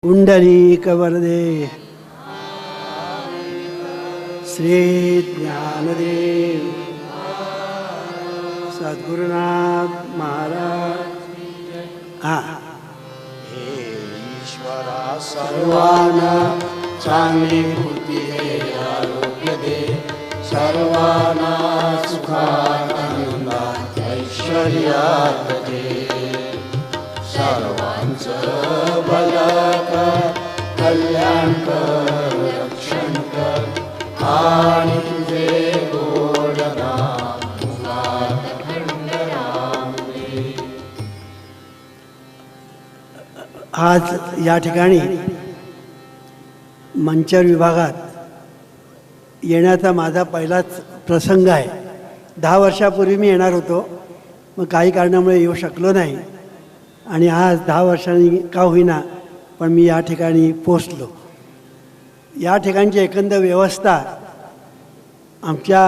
पुंडरीकवरदे श्री ज्ञानदेव सद्गुरुनाथ महाराज। हे ईश्वरा सर्वांना चांगली बुद्धी दे, आरोग्य दे, सर्वांना सुखात आनंदात ऐश्वर्यात दे, सर्वांचं भलं कर, कल्याण कर, रक्षण कर आणि तुझे गोड नाम मुखात खंडराम दे. आज या ठिकाणी मंचर विभागात येण्याचा माझा पहिलाच प्रसंग आहे. 10 वर्षापूर्वी मी येणार होतो, मग काही कारणामुळे येऊ शकलो नाही आणि आज 10 वर्षांनी का होईना पण मी या ठिकाणी पोचलो. या ठिकाणची एकंदर व्यवस्था आमच्या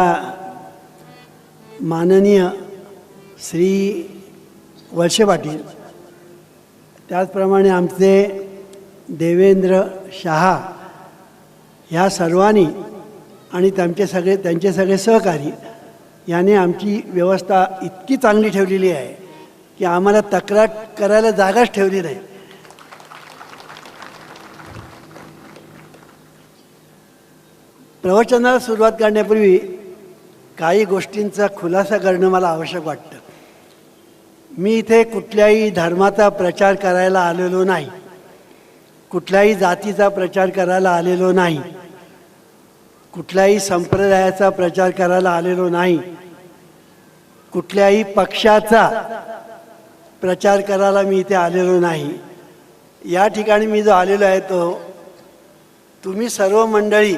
माननीय श्री वळसे पाटील, त्याचप्रमाणे आमचे देवेंद्र शहा ह्या सर्वांनी आणि त्यांचे सगळे सहकारी याने आमची व्यवस्था इतकी चांगली ठेवलेली आहे की आम्हाला तक्रार करायला जागाच ठेवली नाही. प्रवचनाला सुरुवात करण्यापूर्वी काही गोष्टींचा खुलासा करणं मला आवश्यक वाटतं. मी इथे कुठल्याही धर्माचा प्रचार करायला आलेलो नाही, कुठल्याही जातीचा प्रचार करायला आलेलो नाही, कुठल्याही संप्रदायाचा प्रचार करायला आलेलो नाही, कुठल्याही पक्षाचा प्रचार करायला मी इथे आलेलो नाही. या ठिकाणी मी जो आलेलो आहे तो तुम्ही सर्व मंडळी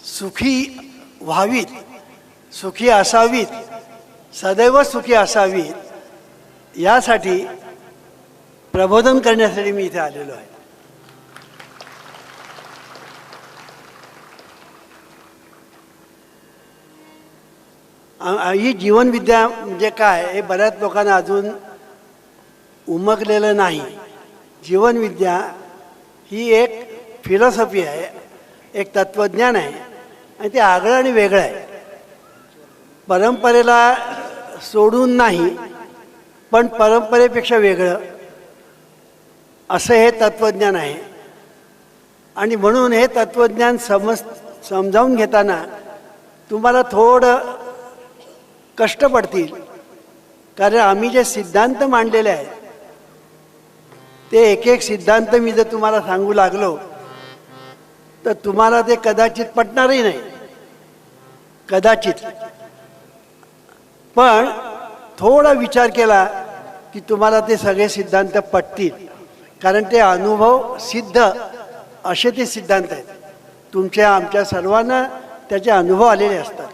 सुखी व्हावीत, सुखी असावीत, सदैव सुखी असावीत यासाठी प्रबोधन करण्यासाठी मी इथे आलेलो आहे. ही जीवनविद्या म्हणजे काय हे बऱ्याच लोकांना अजून उमगलेलं नाही. जीवनविद्या ही एक फिलॉसॉफी आहे, एक तत्त्वज्ञान आहे आणि ते आगळं आणि वेगळं आहे. परंपरेला सोडून नाही पण परंपरेपेक्षा वेगळं असं हे तत्त्वज्ञान आहे. आणि म्हणून हे तत्त्वज्ञान समजावून घेताना तुम्हाला थोडं कष्ट पडतील, कारण आम्ही जे सिद्धांत मांडलेले आहेत ते एक एक सिद्धांत मी जर तुम्हाला सांगू लागलो तर तुम्हाला ते कदाचित पटणारही नाही, कदाचित. पण थोडा विचार केला की तुम्हाला ते सगळे सिद्धांत पटतील, कारण ते अनुभव सिद्ध असे ते सिद्धांत आहेत. तुमच्या आमच्या सर्वांना त्याचे अनुभव आलेले असतात.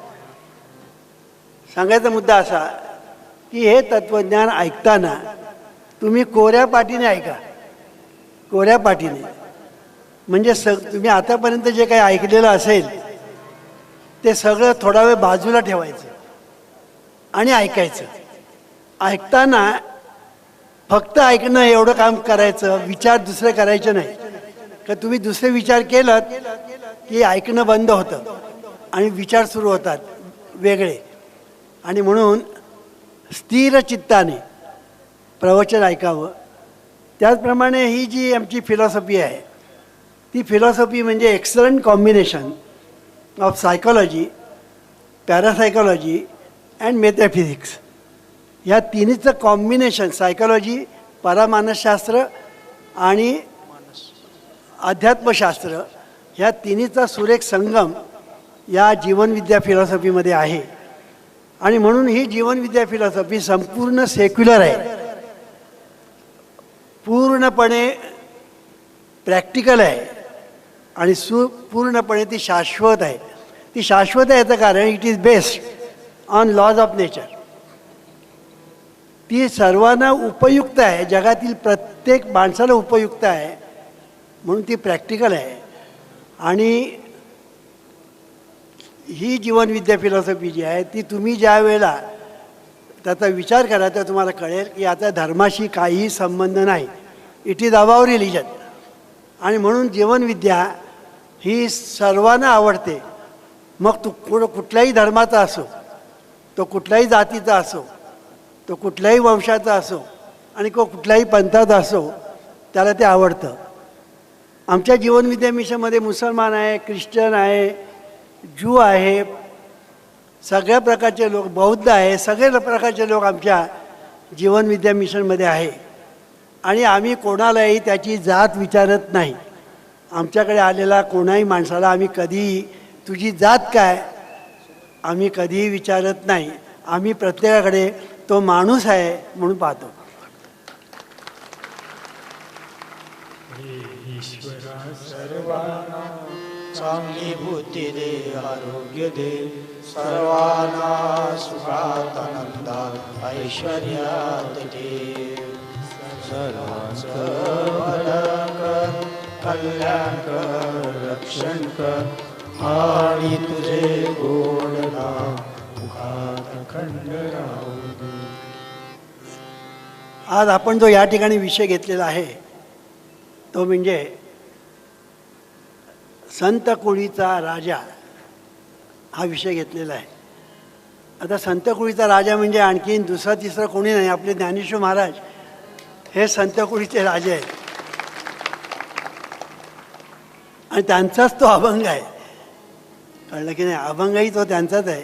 सांगायचा मुद्दा असा की हे तत्त्वज्ञान ऐकताना तुम्ही कोऱ्या पाटीने ऐका, कोऱ्या पाटीने. म्हणजे तुम्ही आतापर्यंत जे काही ऐकलेलं असेल ते सगळं थोडा वेळ बाजूला ठेवायचं आणि ऐकायचं. ऐकताना फक्त ऐकणं एवढं काम करायचं, विचार दुसरे करायचे नाही. का तुम्ही दुसरे विचार केलं की ऐकणं बंद होतं आणि विचार सुरू होतात वेगळे. आणि म्हणून स्थिर चित्ताने प्रवचन ऐकावं. त्याचप्रमाणे ही जी आमची फिलॉसॉफी आहे ती फिलॉसॉफी म्हणजे excellent combination of psychology, parapsychology and metaphysics. ह्या तिन्हीचं कॉम्बिनेशन, सायकॉलॉजी, परामानसशास्त्र आणि अध्यात्मशास्त्र, ह्या तिन्हीचा सुरेख संगम या जीवनविद्या फिलॉसॉफीमध्ये आहे. आणि म्हणून ही जीवनविद्या फिलॉसॉफी संपूर्ण सेक्युलर आहे, पूर्णपणे प्रॅक्टिकल आहे आणि पूर्णपणे ती शाश्वत आहे. ती शाश्वत आहे याचं कारण it is based on laws of nature. ती सर्वांना उपयुक्त आहे, जगातील प्रत्येक माणसाला उपयुक्त आहे, म्हणून ती प्रॅक्टिकल आहे. आणि ही जीवनविद्या फिलॉसॉफी जी आहे ती तुम्ही ज्या वेळेला त्याचा विचार करा तर तुम्हाला कळेल की आता धर्माशी काहीही संबंध नाही. It is above religion. आणि म्हणून जीवनविद्या ही सर्वांना आवडते. मग तो कुठल्याही धर्माचा असो, तो कुठल्याही जातीचा असो, तो कुठल्याही वंशाचा असो आणि कुठल्याही पंथाचा असो, त्याला ते आवडतं. आमच्या जीवनविद्या मिशनमध्ये मुसलमान आहे, ख्रिश्चन आहे, ज्यू आहे, सगळ्या प्रकारचे लोक, बौद्ध आहे, सगळे प्रकारचे लोक आमच्या जीवनविद्या मिशनमध्ये आहे. आणि आम्ही कोणालाही त्याची जात विचारत नाही. आमच्याकडे आलेला कोणाही माणसाला आम्ही कधीही तुझी जात काय आम्ही कधीही विचारत नाही. आम्ही प्रत्येकाकडे तो माणूस आहे म्हणून पाहतो. ईश्वरा सर्वांना चांगली बुद्धी दे, आरोग्य दे, सर्वांना सुखात आनंदात ऐश्वर्यात दे. सर्वांचं भलं कर, कल्याण कर, रक्षण कर आणि तुझे गोड नाम मुखात अखंड राहू दे. आज आपण जो या ठिकाणी विषय घेतलेला आहे तो म्हणजे संत कोळीचा राजा हा विषय घेतलेला आहे. आता संत कोळीचा राजा म्हणजे आणखीन दुसरा तिसरा कोणी नाही, आपले ज्ञानेश्वर महाराज हे संत कोळीचे राजे आहेत. आणि त्यांचाच तो अभंग आहे. कळलं की नाही? अभंगही तो त्यांचाच आहे.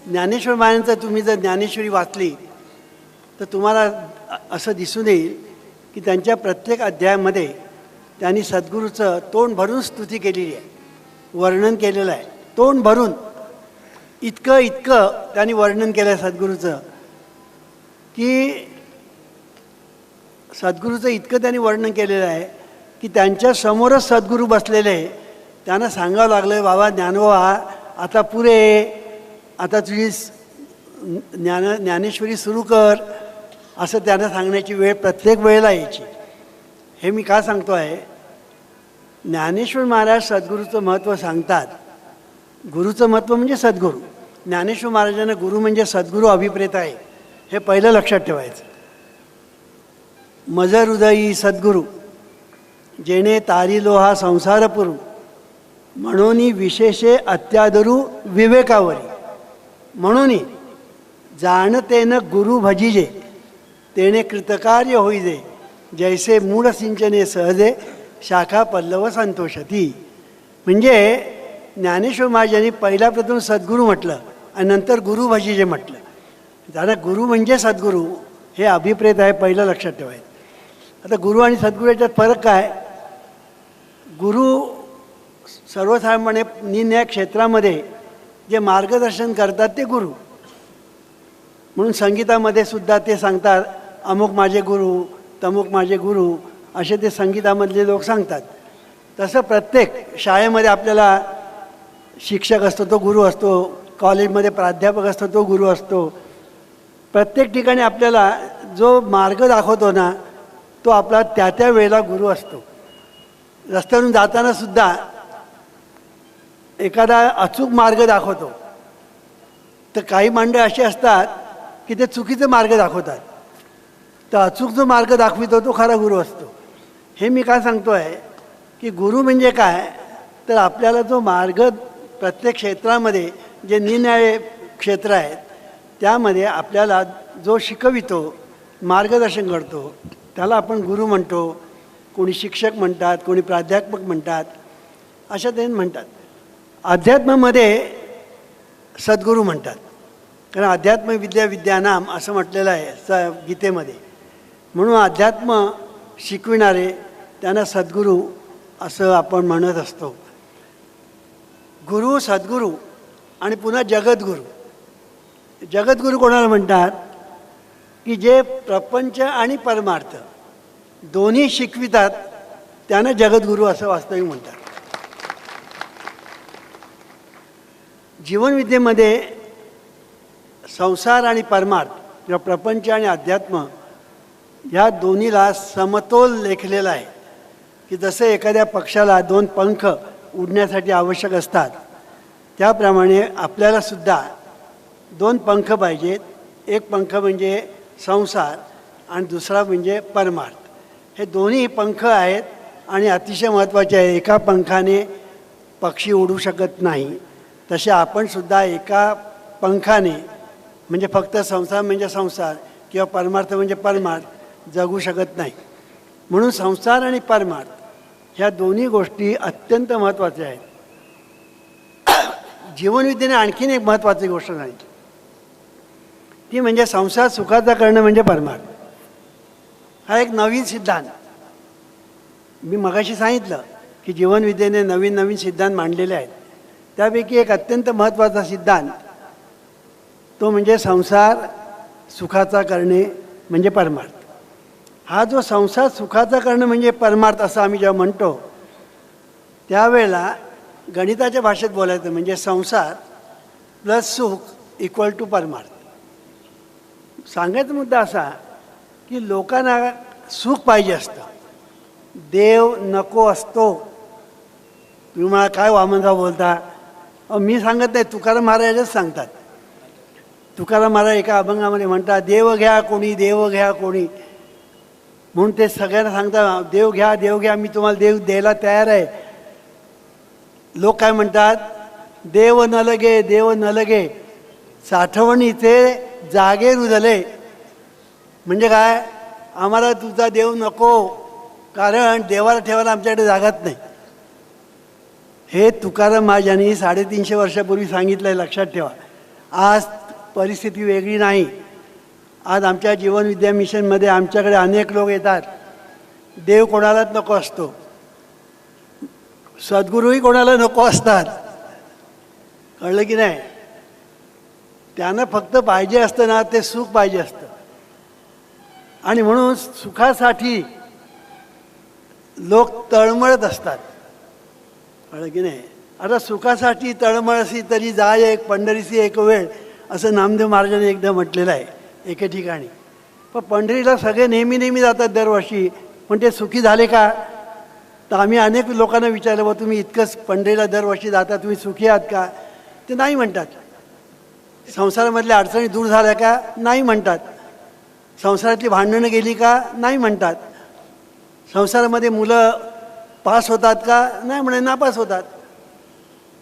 ज्ञानेश्वर महाराजांचं तुम्ही जर ज्ञानेश्वरी वाचली तर तुम्हाला असं दिसून येईल की त्यांच्या प्रत्येक अध्यायामध्ये त्यांनी सद्गुरूचं तोंड भरून स्तुती केलेली आहे, वर्णन केलेलं आहे. तोंड भरून इतकं त्यांनी वर्णन केलं आहे सद्गुरूचं की सद्गुरूचं इतकं त्यांनी वर्णन केलेलं आहे की त्यांच्या समोरच सद्गुरू बसलेले त्यांना सांगावं लागलं, बाबा ज्ञानोबा आता पुरे, आता तुझी ज्ञानेश्वरी सुरू कर, असं त्यांना सांगण्याची वेळ प्रत्येक वेळेला यायची. हे मी का सांगतो आहे, ज्ञानेश्वर महाराज सद्गुरूचं महत्त्व सांगतात. गुरुचं महत्त्व म्हणजे सद्गुरू. ज्ञानेश्वर महाराजांना गुरु म्हणजे सद्गुरू अभिप्रेत आहे, हे पहिलं लक्षात ठेवायचं. मज हृदयी सद्गुरू जेणे तारिलो हा संसार पुरू, म्हणून विशेषे अत्यादरू विवेकावरी. म्हणून जाणते न गुरु भजिजे, तेणे कृतकार्य होईजे, जैसे मूळ सिंचने सहजे, शाखा पल्लव संतोषती. म्हणजे ज्ञानेश्वर महाराजांनी पहिला प्रथम सद्गुरू म्हटलं आणि नंतर गुरु भजिजे म्हटलं. त्यांना गुरु म्हणजे सद्गुरू हे अभिप्रेत आहे, पहिलं लक्षात ठेवायचं. आता गुरु आणि सद्गुरू याच्यात फरक काय? गुरु सर्वसाधारणपणे निरनिराळ्या क्षेत्रामध्ये जे मार्गदर्शन करतात ते गुरु. म्हणून संगीतामध्ये सुद्धा ते सांगतात अमुक माझे गुरु, तमुक माझे गुरु, असे ते संगीतामधले लोक सांगतात. तसं प्रत्येक शाळेमध्ये आपल्याला शिक्षक असतो तो गुरु असतो, कॉलेजमध्ये प्राध्यापक असतो तो गुरु असतो. प्रत्येक ठिकाणी आपल्याला जो मार्ग दाखवतो ना तो आपला त्या त्या वेळेला गुरु असतो. रस्त्यावरून जाताना सुद्धा एखादा अचूक मार्ग दाखवतो, तर काही मंडळ असे असतात की ते चुकीचे मार्ग दाखवतात. तर अचूक जो मार्ग दाखवितो तो खरा गुरु असतो. हे मी काय सांगतो आहे की गुरु म्हणजे काय, तर आपल्याला जो मार्ग प्रत्येक क्षेत्रामध्ये जे निरनिराळे क्षेत्र आहेत त्यामध्ये आपल्याला जो शिकवितो, मार्गदर्शन करतो, त्याला आपण गुरु म्हणतो. कोणी शिक्षक म्हणतात, कोणी प्राध्यापक म्हणतात, अशा तऱ्हेने म्हणतात. अध्यात्मामध्ये सद्गुरू म्हणतात, कारण अध्यात्म विद्या विद्यानाम असं म्हटलेलं आहे गीतेमध्ये. म्हणून अध्यात्म शिकविणारे त्यांना सद्गुरू असं आपण म्हणत असतो. गुरु, सद्गुरू आणि पुन्हा जगद्गुरू. जगद्गुरू कोणाला म्हणतात की जे प्रपंच आणि परमार्थ दोन्ही शिकवितात त्यांना जगद्गुरू असं वास्तविक म्हणतात. जीवनविद्येमध्ये संसार आणि परमार्थ किंवा प्रपंच आणि अध्यात्म ह्या दोन्हीला समतोल लेखलेला आहे. की जसं एखाद्या पक्षाला दोन पंख उडण्यासाठी आवश्यक असतात त्याप्रमाणे आपल्याला सुद्धा दोन पंख पाहिजेत. एक पंख म्हणजे संसार आणि दुसरा म्हणजे परमार्थ. हे दोन्ही पंख आहेत आणि अतिशय महत्त्वाचे आहे. एका पंखाने पक्षी उडू शकत नाही, तसे आपण सुद्धा एका पंखाने म्हणजे फक्त संसार म्हणजे संसार किंवा परमार्थ म्हणजे परमार्थ जगू शकत नाही. म्हणून संसार आणि परमार्थ ह्या दोन्ही गोष्टी अत्यंत महत्त्वाच्या आहेत. जीवनविद्येने आणखीन एक महत्त्वाची गोष्ट सांगितली, ती म्हणजे संसार सुखाचा करणं म्हणजे परमार्थ. हा एक नवीन सिद्धांत. मी मगाशी सांगितलं की जीवनविद्येने नवीन नवीन सिद्धांत मांडलेले आहेत. त्यापैकी एक अत्यंत महत्त्वाचा सिद्धांत तो म्हणजे संसार सुखाचा करणे म्हणजे परमार्थ. हा जो संसार सुखाचा करणं म्हणजे परमार्थ असं आम्ही जेव्हा म्हणतो त्यावेळेला गणिताच्या भाषेत बोलायचं म्हणजे संसार प्लस सुख इक्वल टू परमार्थ. सांगायचा मुद्दा असा की लोकांना सुख पाहिजे असतं, देव नको असतो. तुम्ही मला काय वामनराव बोलता? मी सांगत नाही, तुकाराम महाराजच सांगतात. तुकाराम महाराज एका अभंगामध्ये म्हणतात, देव घ्या कोणी, देव घ्या कोणी. म्हणून ते सगळ्यांना सांगतात, देव घ्या, देव घ्या, मी तुम्हाला देव द्यायला तयार आहे. लोक काय म्हणतात? देव न लगे, देव न लगे, साठवणीचे जागे रुजले. म्हणजे काय? आम्हाला तुझा देव नको, कारण देवाला ठेवायला आमच्याकडे जागाच नाही. हे तुकाराम महाराजांनी 350 वर्षापूर्वी सांगितलं आहे, लक्षात ठेवा. आज परिस्थिती वेगळी नाही. आज आमच्या जीवनविद्या मिशनमध्ये आमच्याकडे अनेक लोक येतात, देव कोणालाच नको असतो, सद्गुरूही कोणाला नको असतात. कळलं की नाही? त्यांना फक्त पाहिजे असतं ना, ते सुख पाहिजे असतं. आणि म्हणून सुखासाठी लोक तळमळत असतात. कळलं की नाही? आता सुखासाठी तळमळसी तरी जाय एक पंढरीसी एक वेळ, असं नामदेव महाराजांनी एकदा म्हटलेलं आहे एके ठिकाणी. पण पंढरीला सगळे नेहमी नेहमी जातात दरवर्षी, पण ते सुखी झाले का? तर आम्ही अनेक लोकांना विचारलं, बा तुम्ही इतकंच पंढरीला दरवर्षी जाता, तुम्ही सुखी आहात का? ते नाही म्हणतात. संसारामधल्या अडचणी दूर झाल्या का? नाही म्हणतात. संसारातली भांडणं गेली का? नाही म्हणतात. संसारामध्ये मुलं पास होतात का? नाही म्हणे, नापास होतात.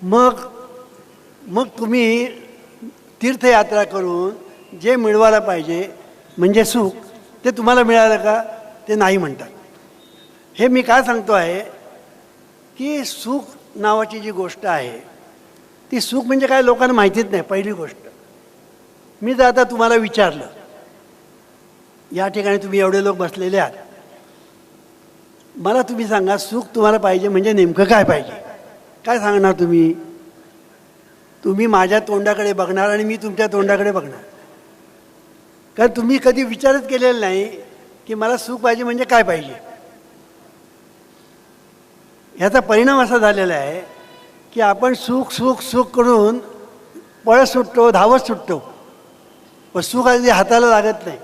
मग तुम्ही तीर्थयात्रा करून जे मिळवायला पाहिजे म्हणजे सुख, ते तुम्हाला मिळालं का? ते नाही म्हणतात. हे मी काय सांगतो आहे की सुख नावाची जी गोष्ट आहे ती सुख म्हणजे काय लोकांना माहितीच नाही. पहिली गोष्ट, मी जर आता तुम्हाला विचारलं, या ठिकाणी तुम्ही एवढे लोक बसलेले आहात, मला तुम्ही सांगा सुख तुम्हाला पाहिजे म्हणजे नेमकं काय पाहिजे? काय सांगणार तुम्ही? तुम्ही माझ्या तोंडाकडे बघणार आणि मी तुमच्या तोंडाकडे बघणार, कारण तुम्ही कधी विचारच केलेला नाही की मला सुख पाहिजे म्हणजे काय पाहिजे. ह्याचा परिणाम असा झालेला आहे की आपण सुख सुख सुख करून पळत सुटतो, धावत सुटतो, पण सुख अगदी हाताला लागत नाही.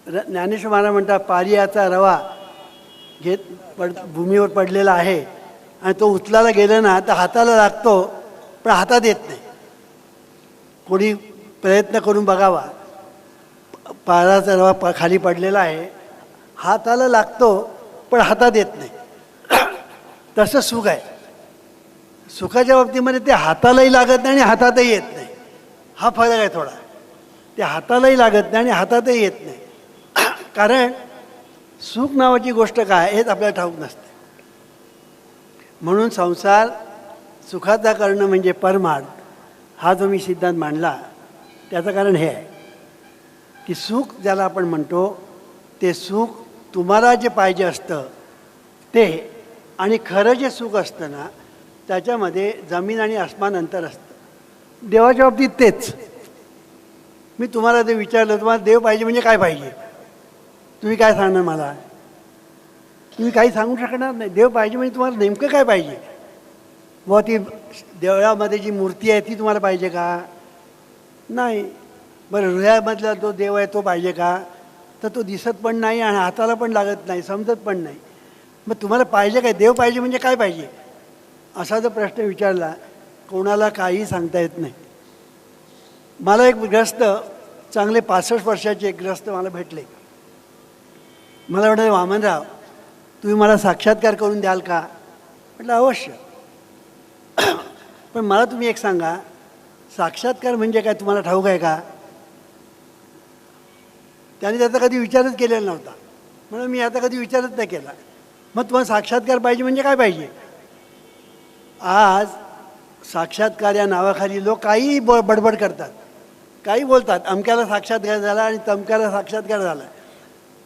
ज्ञानेश्वर महाराज म्हणतात, पारियाचा रवा भूमीवर पडलेला आहे आणि तो उचलायला गेला ना तर हाताला लागतो, पण हातात येत नाही. कोणी प्रयत्न करून बघावा, पाराचा रवा खाली पडलेला आहे, हाताला लागतो पण हातात येत नाही. तसं सुख आहे. सुखाच्या बाबतीमध्ये ते हातालाही लागत नाही आणि हातातही येत नाही. हा फरक आहे थोडा. ते हातालाही लागत नाही आणि हातातही येत नाही. कारण सुख नावाची गोष्ट काय हेच आपल्याला ठाऊक नसते. म्हणून संसार सुखाचा करणं म्हणजे परमार्थ, हा जो मी सिद्धांत मांडला त्याचं कारण हे आहे की सुख ज्याला आपण म्हणतो ते सुख तुम्हाला जे पाहिजे असतं ते, आणि खरं जे सुख असतं ना त्याच्यामध्ये जमीन आणि आसमान अंतर असतं. देवाच्या बाबतीत तेच. मी तुम्हाला ते विचारलं, तुम्हाला देव पाहिजे म्हणजे काय पाहिजे, तुम्ही काय सांगणार मला? तुम्ही काही सांगू शकणार नाही. देव पाहिजे म्हणजे तुम्हाला नेमकं काय पाहिजे? व ती देवळामध्ये जी मूर्ती आहे ती तुम्हाला पाहिजे का? नाही. बरं, हृदयामधला जो देव आहे तो पाहिजे का? तर तो दिसत पण नाही आणि हाताला पण लागत नाही, समजत पण नाही. मग तुम्हाला पाहिजे काय? देव पाहिजे म्हणजे काय पाहिजे असा जर प्रश्न विचारला, कोणाला काही सांगता येत नाही. मला एक ग्रस्त, चांगले 65 वर्षाचे एक ग्रस्त मला भेटले. मला वाटतं वामनराव तुम्ही मला साक्षात्कार करून द्याल का? म्हटलं अवश्य. पण मला तुम्ही एक सांगा, साक्षात्कार म्हणजे काय तुम्हाला ठाऊक आहे का? त्याने त्याचा कधी विचारच केलेला नव्हता. म्हणून मी आता कधी विचारच नाही केला. मग तुम्हाला साक्षात्कार पाहिजे म्हणजे काय पाहिजे? आज साक्षात्कार या नावाखाली लोक काही बडबड करतात, काही बोलतात. अमक्याला साक्षात्कार झाला आणि तमक्याला साक्षात्कार झाला.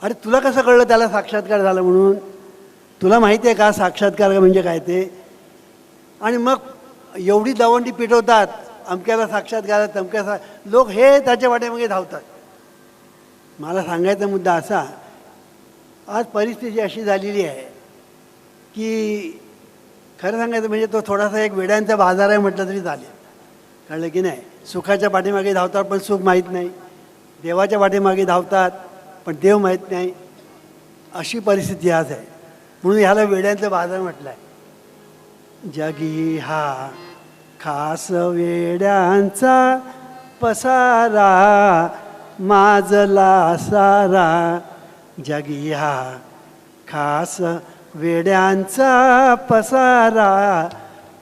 अरे तुला कसं कळलं त्याला साक्षात्कार झाला म्हणून? तुला माहिती आहे का साक्षात्कार म्हणजे काय ते? आणि मग एवढी दवंडी पिटवतात, अमक्याला साक्षात्कार तमक्या लोक हे त्याच्या वाटेमागे धावतात. मला सांगायचा मुद्दा असा, आज परिस्थिती अशी झालेली आहे की खरं सांगायचं म्हणजे तो थोडासा एक वेड्यांचा बाजार आहे म्हटलं तरी चालेल. कळलं की नाही? सुखाच्या पाठीमागे धावतात पण सुख माहीत नाही, देवाच्या पाठीमागे धावतात पण देव माहीत नाही. अशी परिस्थिती आज आहे. म्हणून ह्याला वेड्यांचा बाजार म्हटलं आहे. जगी हा खास वेड्यांचा पसारा माजला सारा. जगी हा खास वेड्यांचा पसारा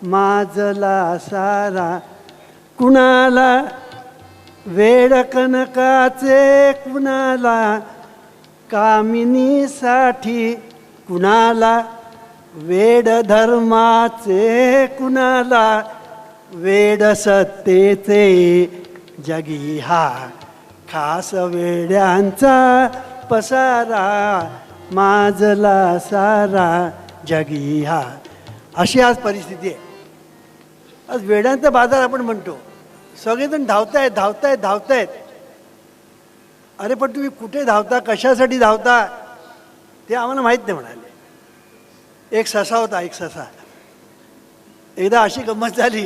माजला सारा. कुणाला वेड कनकाचे, कुणाला कामिनीसाठी, कुणाला वेड धर्माचे, कुणाला वेड सत्तेचे. जगी हा खास वेड्यांचा पसारा माजला सारा. जगी हा. अशी आज परिस्थिती आहे. आज वेड्यांचा बाजार आपण म्हणतो. सगळेजण धावतायत धावतायत धावतायत. अरे पण तुम्ही कुठे धावता, कशासाठी धावता ते आम्हाला माहीत नाही म्हणाले. एक ससा होता, एक ससा. एकदा अशी गंमत झाली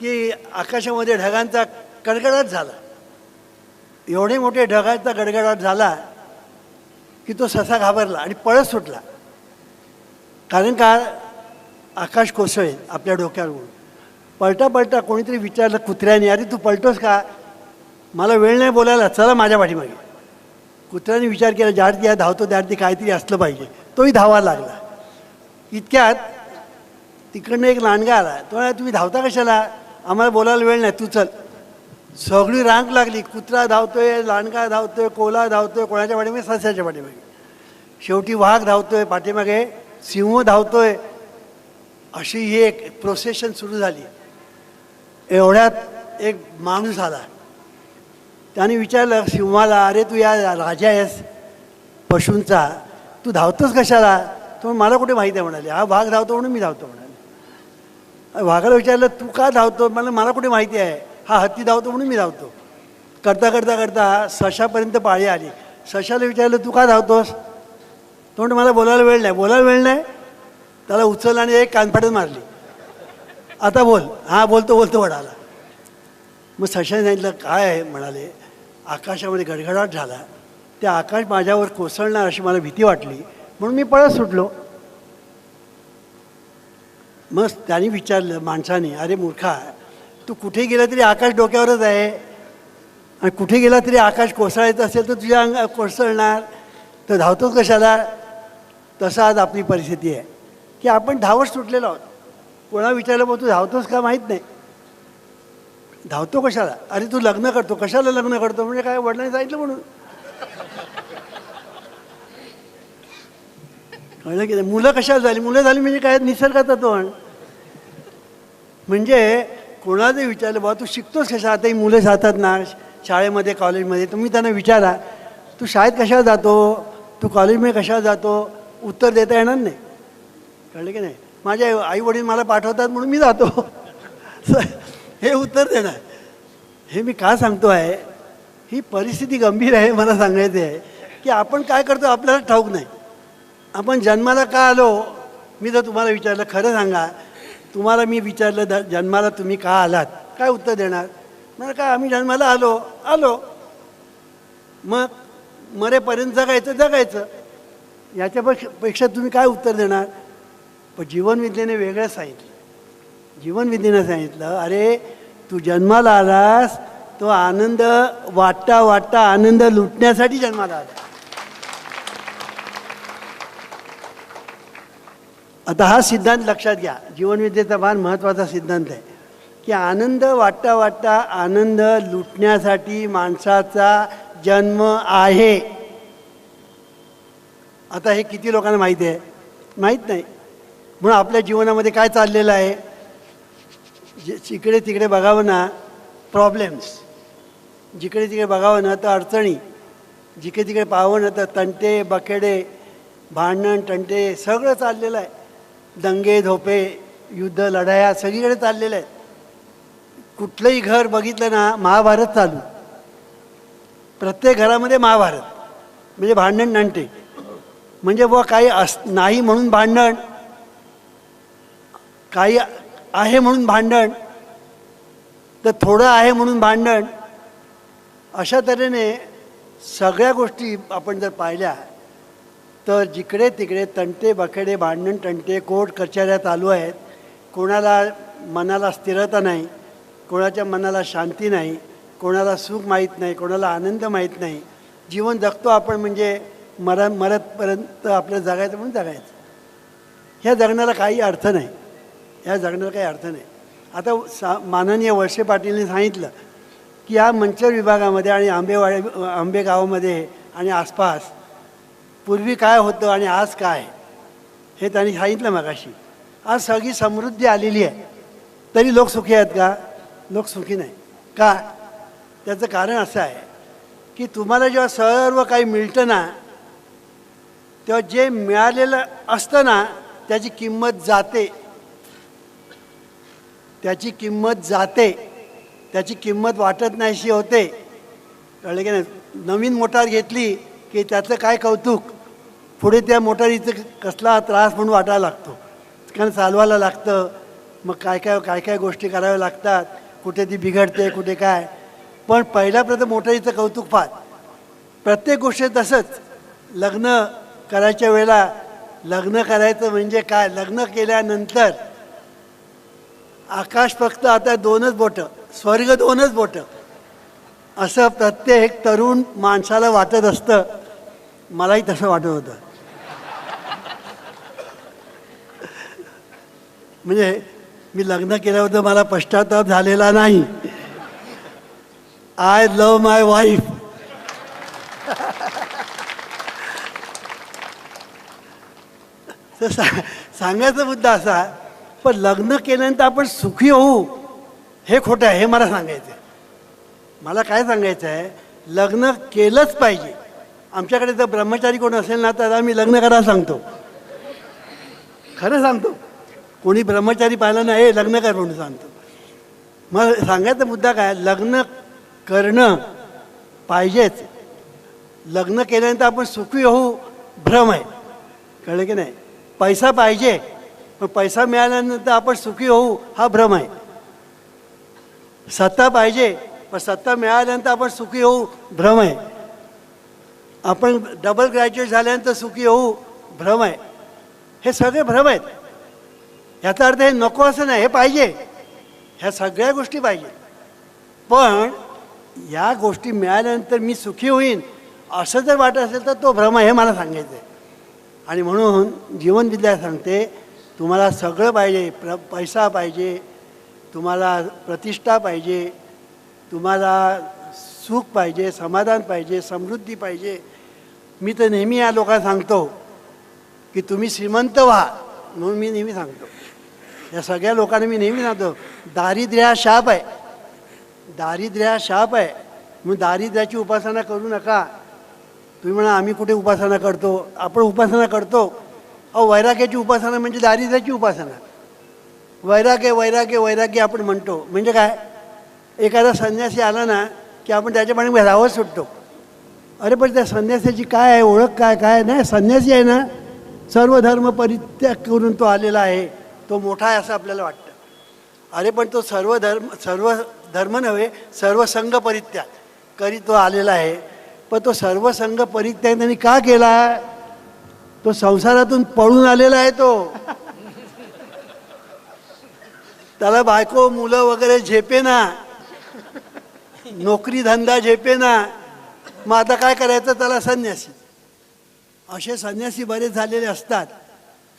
की आकाशामध्ये ढगांचा गडगडाट झाला. एवढे मोठे ढगांचा गडगडाट झाला की तो ससा घाबरला आणि पळत सुटला. कारण का आकाश कोसळेल आपल्या डोक्यावरून. पलटा पलटा कोणीतरी विचारलं कुत्र्याने, अरे तू पलटोस का? मला वेळ नाही बोलायला, चला माझ्या पाठीमागे. कुत्र्याने विचार केला, ज्यावरती या धावतो त्यावरती काहीतरी असलं पाहिजे. तोही धावायला लागला. इतक्यात तिकडनं एक लांडगा आला. तो म्हणाला, तुम्ही धावता कशाला? आम्हाला बोलायला वेळ नाही, तू चल. सगळी रांग लागली. कुत्रा धावतोय, लांडगा धावतोय, कोला धावतोय, कोणाच्या पाठीमागे? सस्याच्या पाठीमागे. शेवटी वाघ धावतोय पाठीमागे, सिंह धावतोय. अशी ही एक प्रोसेशन सुरू झाली. एवढ्यात एक माणूस आला. त्याने विचारलं सिंहाला, अरे तू या राजा आहेस पशूंचा, तू धावतोस कशाला? तो मला कुठे माहिती आहे म्हणाले. हा वाघ धावतो म्हणून मी धावतो म्हणाले. वाघाला विचारलं तू का धावतो? मला कुठे माहिती आहे. हा हत्ती धावतो म्हणून मी धावतो. करता करता करता सशापर्यंत पाळी आली. सशाला विचारलं तू का धावतोस? तो म्हणतो मला बोलायला वेळ नाही. बोलायला वेळ नाही? त्याला उचललं आणि एक कानफाटच मारली. आता बोल. हा बोलतो बोलतो वडाला. मग सशाने सांगितलं काय आहे? म्हणाले आकाशामध्ये गडगडाट झाला, ते आकाश माझ्यावर कोसळणार अशी मला भीती वाटली म्हणून मी पळत सुटलो. मग त्याने विचारलं माणसाने, अरे मूर्खा, तू कुठे गेला तरी आकाश डोक्यावरच आहे आणि कुठे गेला तरी आकाश कोसळायचं असेल तर तुझ्या अंग कोसळणार, तर धावतोच कशाला? तसं आज आपली परिस्थिती आहे की आपण धावत सुटलेलो आहोत. कोणा विचारलं मग तू धावतोस का? माहीत नाही. धावतो कशाला? अरे तू लग्न करतो. कशाला लग्न करतो? म्हणजे काय? वडिलांनी सांगितलं म्हणून. कळलं की नाही? मुलं कशाला झाली? मुलं झाली म्हणजे काय? निसर्गाचा तोंड. म्हणजे कोणाचं विचारलं बाबा तू शिकतोस कशा? आता ही मुलं जातात ना शाळेमध्ये कॉलेजमध्ये, तुम्ही त्यांना विचारा तू शाळेत कशाला जातो, तू कॉलेजमध्ये कशाला जातो, उत्तर देता येणार नाही. कळलं की नाही? माझे आई वडील मला पाठवतात म्हणून मी जातो हे उत्तर देणार. हे मी का सांगतो आहे, ही परिस्थिती गंभीर आहे. मला सांगायचं आहे की आपण काय करतो आपल्याला ठाऊक नाही. आपण जन्माला का आलो? मी जर तुम्हाला विचारलं खरं सांगा, तुम्हाला मी विचारलं जन्माला तुम्ही का आलात, काय उत्तर देणार? मला काय आम्ही जन्माला आलो मग मरेपर्यंत जगायचं. याच्यापेक्षा तुम्ही काय उत्तर देणार? पण जीवनविद्येने वेगळं सांगितलं. जीवनविद्येनं सांगितलं अरे तू जन्माला आलास, तो आनंद वाटता आनंद लुटण्यासाठी जन्माला आला. आता हा सिद्धांत लक्षात घ्या, जीवनविद्येचा फार महत्त्वाचा सिद्धांत आहे की आनंद वाटता वाटता आनंद लुटण्यासाठी माणसाचा जन्म आहे. आता हे किती लोकांना माहिती आहे? माहीत नाही. म्हणून आपल्या जीवनामध्ये काय चाललेलं आहे, जिकडे तिकडे बघावं ना प्रॉब्लेम्स, जिकडे तिकडे बघावं ना तर अडचणी, जिकडे तिकडे पाहावं ना तर तंटे बखेडे, भांडण तंटे सगळं चाललेलं आहे. दंगे धोपे, युद्ध लढाया सगळीकडे चाललेलं आहे. कुठलंही घर बघितलं ना महाभारत चालू, प्रत्येक घरामध्ये महाभारत म्हणजे भांडण तंटे. म्हणजे बुवा काही नाही म्हणून भांडण, काही आहे म्हणून भांडण, तर थोडं आहे म्हणून भांडण. अशा तऱ्हेने सगळ्या गोष्टी आपण जर पाहिल्या तर जिकडे तिकडे तंटे बखेडे, भांडण तंटे, कोर्ट कचऱ्या चालू आहेत. कोणाला मनाला स्थिरता नाही, कोणाच्या मनाला शांती नाही, कोणाला सुख माहीत नाही, कोणाला आनंद माहीत नाही. जीवन जगतो आपण म्हणजे मरतपर्यंत आपलं जगायचं म्हणून जगायचं. ह्या जगण्याला काही अर्थ नाही, ह्या जगण्याला काही अर्थ नाही. आता माननीय वळसे पाटीलने सांगितलं की या मंचर विभागामध्ये आणि आंबेगावामध्ये आणि आसपास पूर्वी काय होतं आणि आज काय हे त्यांनी सांगितलं मगाशी. आज सगळी समृद्धी आलेली आहे, तरी लोक सुखी आहेत का? लोक सुखी नाही. का? त्याचं कारण असं आहे की तुम्हाला जेव्हा सर्व काही मिळतं ना तेव्हा जे मिळालेलं असतं ना त्याची किंमत जाते, त्याची किंमत जाते, त्याची किंमत वाटत नाहीशी होते. कळलं की नाही? नवीन मोटार घेतली की त्याचं काय कौतुक, पुढे त्या मोटारीचं कसला त्रास म्हणून वाटायला लागतो, कारण चालवायला लागतं. मग काय काय गोष्टी कराव्या लागतात, कुठे ती बिघडते कुठे काय. पण पहिल्या प्रथम मोटारीचं कौतुक फार. प्रत्येक गोष्ट तसंच. लग्न करायच्या वेळेला लग्न करायचं म्हणजे काय, लग्न केल्यानंतर आकाश फक्त आता 2च बोटं, स्वर्ग 2च बोटं, असं प्रत्येक तरुण माणसाला वाटत असतं. मलाही तसं वाटत होतं. म्हणजे मी लग्न केल्याबद्दल मला पश्चाताप झालेला नाही. I love my wife. तर सांगायचा मुद्दा असा, पण लग्न केल्यानंतर आपण सुखी होऊ हे खोटं आहे, हे मला सांगायचं आहे. मला काय सांगायचं आहे, लग्न केलंच पाहिजे. आमच्याकडे जर ब्रह्मचारी कोण असेल ना तर आम्ही लग्न करायला सांगतो, खरं सांगतो. कोणी ब्रह्मचारी पाहिलं ना हे लग्न कर म्हणून सांगतो. मग सांगायचा मुद्दा काय, लग्न करणं पाहिजेच. लग्न केल्यानंतर आपण सुखी होऊ भ्रम आहे. कळलं की नाही? पैसा पाहिजे, पण पैसा मिळाल्यानंतर आपण सुखी होऊ हा भ्रम आहे. सत्ता पाहिजे, पण सत्ता मिळाल्यानंतर आपण सुखी होऊ भ्रम आहे. आपण डबल ग्रॅज्युएट झाल्यानंतर सुखी होऊ भ्रम आहे. हे सगळे भ्रम आहेत. ह्याचा अर्थ हे नको असं नाही, हे पाहिजे, ह्या सगळ्या गोष्टी पाहिजे. पण या गोष्टी मिळाल्यानंतर मी सुखी होईन असं जर वाटत असेल तर तो भ्रम आहे, हे मला सांगायचं आहे. आणि म्हणून जीवनविद्या सांगते, तुम्हाला सगळं पाहिजे. पैसा पाहिजे, तुम्हाला प्रतिष्ठा पाहिजे, तुम्हाला सुख पाहिजे, समाधान पाहिजे, समृद्धी पाहिजे. मी तर नेहमी या लोकांना सांगतो की तुम्ही श्रीमंत व्हा, म्हणून मी नेहमी सांगतो. या सगळ्या लोकांना मी नेहमी सांगतो, दारिद्र्य हा शाप आहे. दारिद्र्य हा शाप आहे, म्हणून दारिद्र्याची उपासना करू नका. तुम्ही म्हणा आम्ही कुठे उपासना करतो, आपण उपासना करतो. अहो, वैराग्याची उपासना म्हणजे दारिद्र्याची उपासना. वैराग्य वैराग्य वैराग्य आपण म्हणतो म्हणजे काय, एखादा संन्यासी आला ना की आपण त्याच्यापाणी रावत सुटतो. अरे पण त्या संन्यासाची काय आहे ओळख, काय काय नाही. संन्यासी आहे ना, सर्व धर्म परित्याग करून तो आलेला आहे, तो मोठा आहे असं आपल्याला वाटतं. अरे पण तो सर्व धर्म नव्हे, सर्व संघ परित्याग करी तो आलेला आहे. पण तो सर्व संघ परित्याग त्यांनी का केला? तो संसारातून पळून आलेला आहे. तो त्याला बायको मुलं वगैरे झेपे ना, नोकरी धंदा झेपे ना. मग आता काय करायचं, त्याला संन्यासी. असे संन्यासी बरेच झालेले असतात.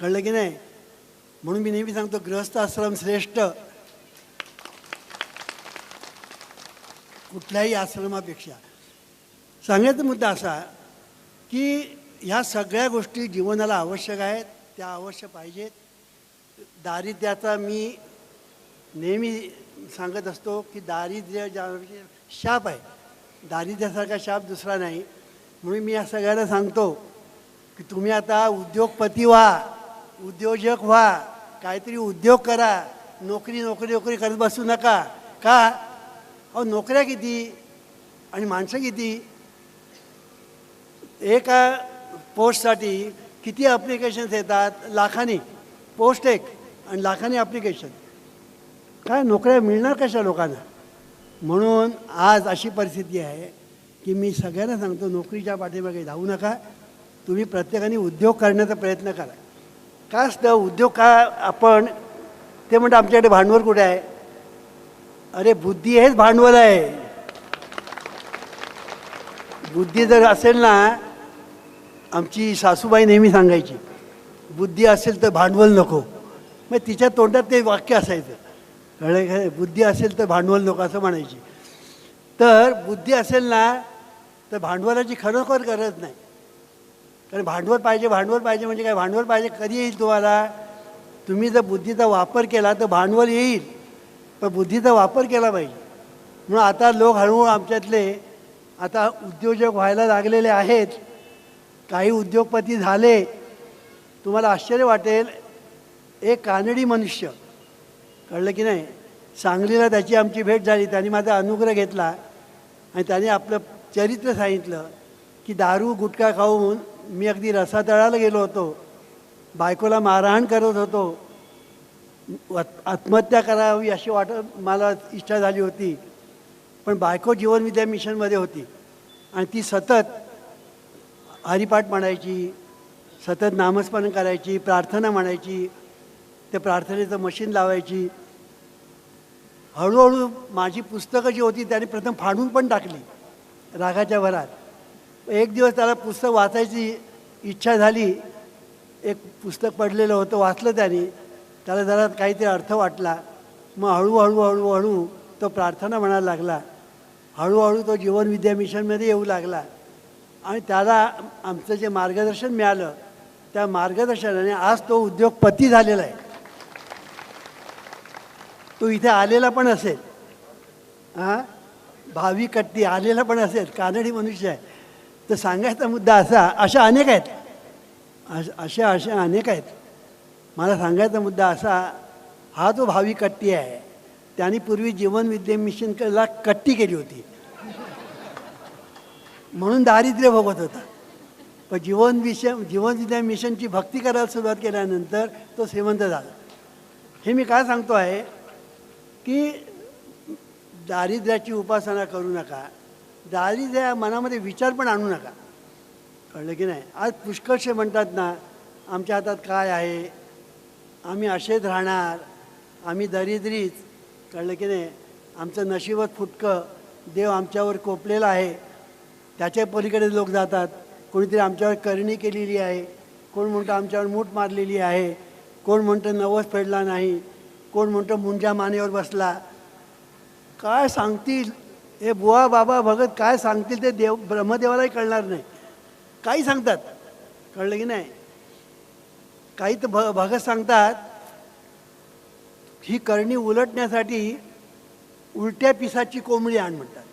कळलं की नाही? म्हणून मी नेहमी सांगतो गृहस्थ आश्रम श्रेष्ठ कुठल्याही आश्रमापेक्षा. सांगायचा मुद्दा असा की ह्या सगळ्या गोष्टी जीवनाला आवश्यक आहेत, त्या आवश्यक पाहिजेत. दारिद्र्याचा मी नेहमी सांगत असतो की दारिद्र्य ज्या शाप आहे, दारिद्र्यासारखा शाप दुसरा नाही. म्हणून मी या सगळ्यांना सांगतो की तुम्ही आता उद्योगपती व्हा, उद्योजक व्हा, काहीतरी उद्योग करा. नोकरी नोकरी नोकरी करत बसू नका. का? अहो नोकऱ्या किती आणि माणसं किती. एका पोस्टसाठी किती ॲप्लिकेशन्स येतात, लाखांनी पोस्ट एक आणि लाखांनी ॲप्लिकेशन. काय नोकऱ्या मिळणार कशा लोकांना. म्हणून आज अशी परिस्थिती आहे की मी सगळ्यांना सांगतो नोकरीच्या पाठीमागे धावू नका. तुम्ही प्रत्येकाने उद्योग करण्याचा प्रयत्न करा. का असतं उद्योग का आपण ते म्हणतो आमच्याकडे भांडवल कुठे आहे. अरे बुद्धी हेच भांडवल आहे. बुद्धी जर असेल ना, आमची सासूबाई नेहमी सांगायची बुद्धी असेल तर भांडवल नको. मग तिच्या तोंडात ते वाक्य असायचं, कळलं काय. बुद्धी असेल तर भांडवल नको असं म्हणायची. तर बुद्धी असेल ना तर भांडवलाची खरोखर गरज नाही. कारण भांडवल पाहिजे भांडवल पाहिजे म्हणजे काय. भांडवल पाहिजे कधी येईल तुम्हाला. तुम्ही जर बुद्धीचा वापर केला तर भांडवल येईल, पण बुद्धीचा वापर केला पाहिजे. म्हणून आता लोक हळूहळू आमच्यातले आता उद्योजक व्हायला लागलेले आहेत. काही उद्योगपती झाले. तुम्हाला आश्चर्य वाटेल, एक कानडी मनुष्य, कळलं की नाही, सांगलीला त्याची आमची भेट झाली. त्यांनी माझा अनुग्रह घेतला आणि त्याने आपलं चरित्र सांगितलं की दारू गुटखा खाऊन मी अगदी रसातळाला गेलो होतो, बायकोला मारहाण करत होतो, आत्महत्या करावी अशी मला इच्छा झाली होती. पण बायको जीवनविद्या मिशनमध्ये होती आणि ती सतत हरिपाठ म्हणायची, सतत नामस्मरण करायची, प्रार्थना म्हणायची, त्या प्रार्थनेचं मशीन लावायची. हळूहळू माझी पुस्तकं जी होती त्याने प्रथम फाडून पण टाकली रागाच्या भरात. एक दिवस त्याला पुस्तक वाचायची इच्छा झाली. एक पुस्तक पडलेलं होतं, वाचलं त्याने. त्याला जरा काहीतरी अर्थ वाटला. मग हळूहळू हळूहळू तो प्रार्थना म्हणायला लागला. हळूहळू तो जीवनविद्या मिशनमध्ये येऊ लागला आणि त्याला आमचं जे मार्गदर्शन मिळालं त्या मार्गदर्शनाने आज तो उद्योगपती झालेला आहे. तो इथे आलेला पण असेल, भावी कट्टी आलेला पण असेल, कानडी मनुष्य आहे. तर सांगायचा मुद्दा अशा अनेक आहेत, अशा अनेक आहेत. मला सांगायचा मुद्दा असा, हा जो भावी कट्टी आहे त्याने पूर्वी जीवनविद्या मिशनला कट्टी केली होती म्हणून दारिद्र्य भोगत होता. पण जीवनविद्या मिशनची भक्ती करायला सुरुवात केल्यानंतर तो श्रीमंत झाला. हे मी काय सांगतो आहे की दारिद्र्याची उपासना करू नका. दारिद्र्या मनामध्ये विचार पण आणू नका. कळलं की नाही. आज पुष्कळसे म्हणतात ना, आमच्या हातात काय आहे, आम्ही असेच राहणार, आम्ही दरिद्रीच. कळलं की नाही. आमचं नशीबच फुटकं, देव आमच्यावर कोपलेला आहे. त्याच्या पलीकडे लोक जातात. कोणीतरी आमच्यावर करणी केलेली आहे, कोण म्हणतं आमच्यावर मूठ मारलेली आहे, कोण म्हणतं नवस फेडला नाही, कोण म्हणतं मुंजा मानेवर बसला. काय सांगतील हे बुवा बाबा भगत, काय सांगतील ते देव ब्रह्मदेवालाही कळणार नाही. काही सांगतात, कळलं की नाही. काही तर भगत सांगतात ही करणी उलटण्यासाठी उलट्या पिसाची कोंबडी आण म्हणतात.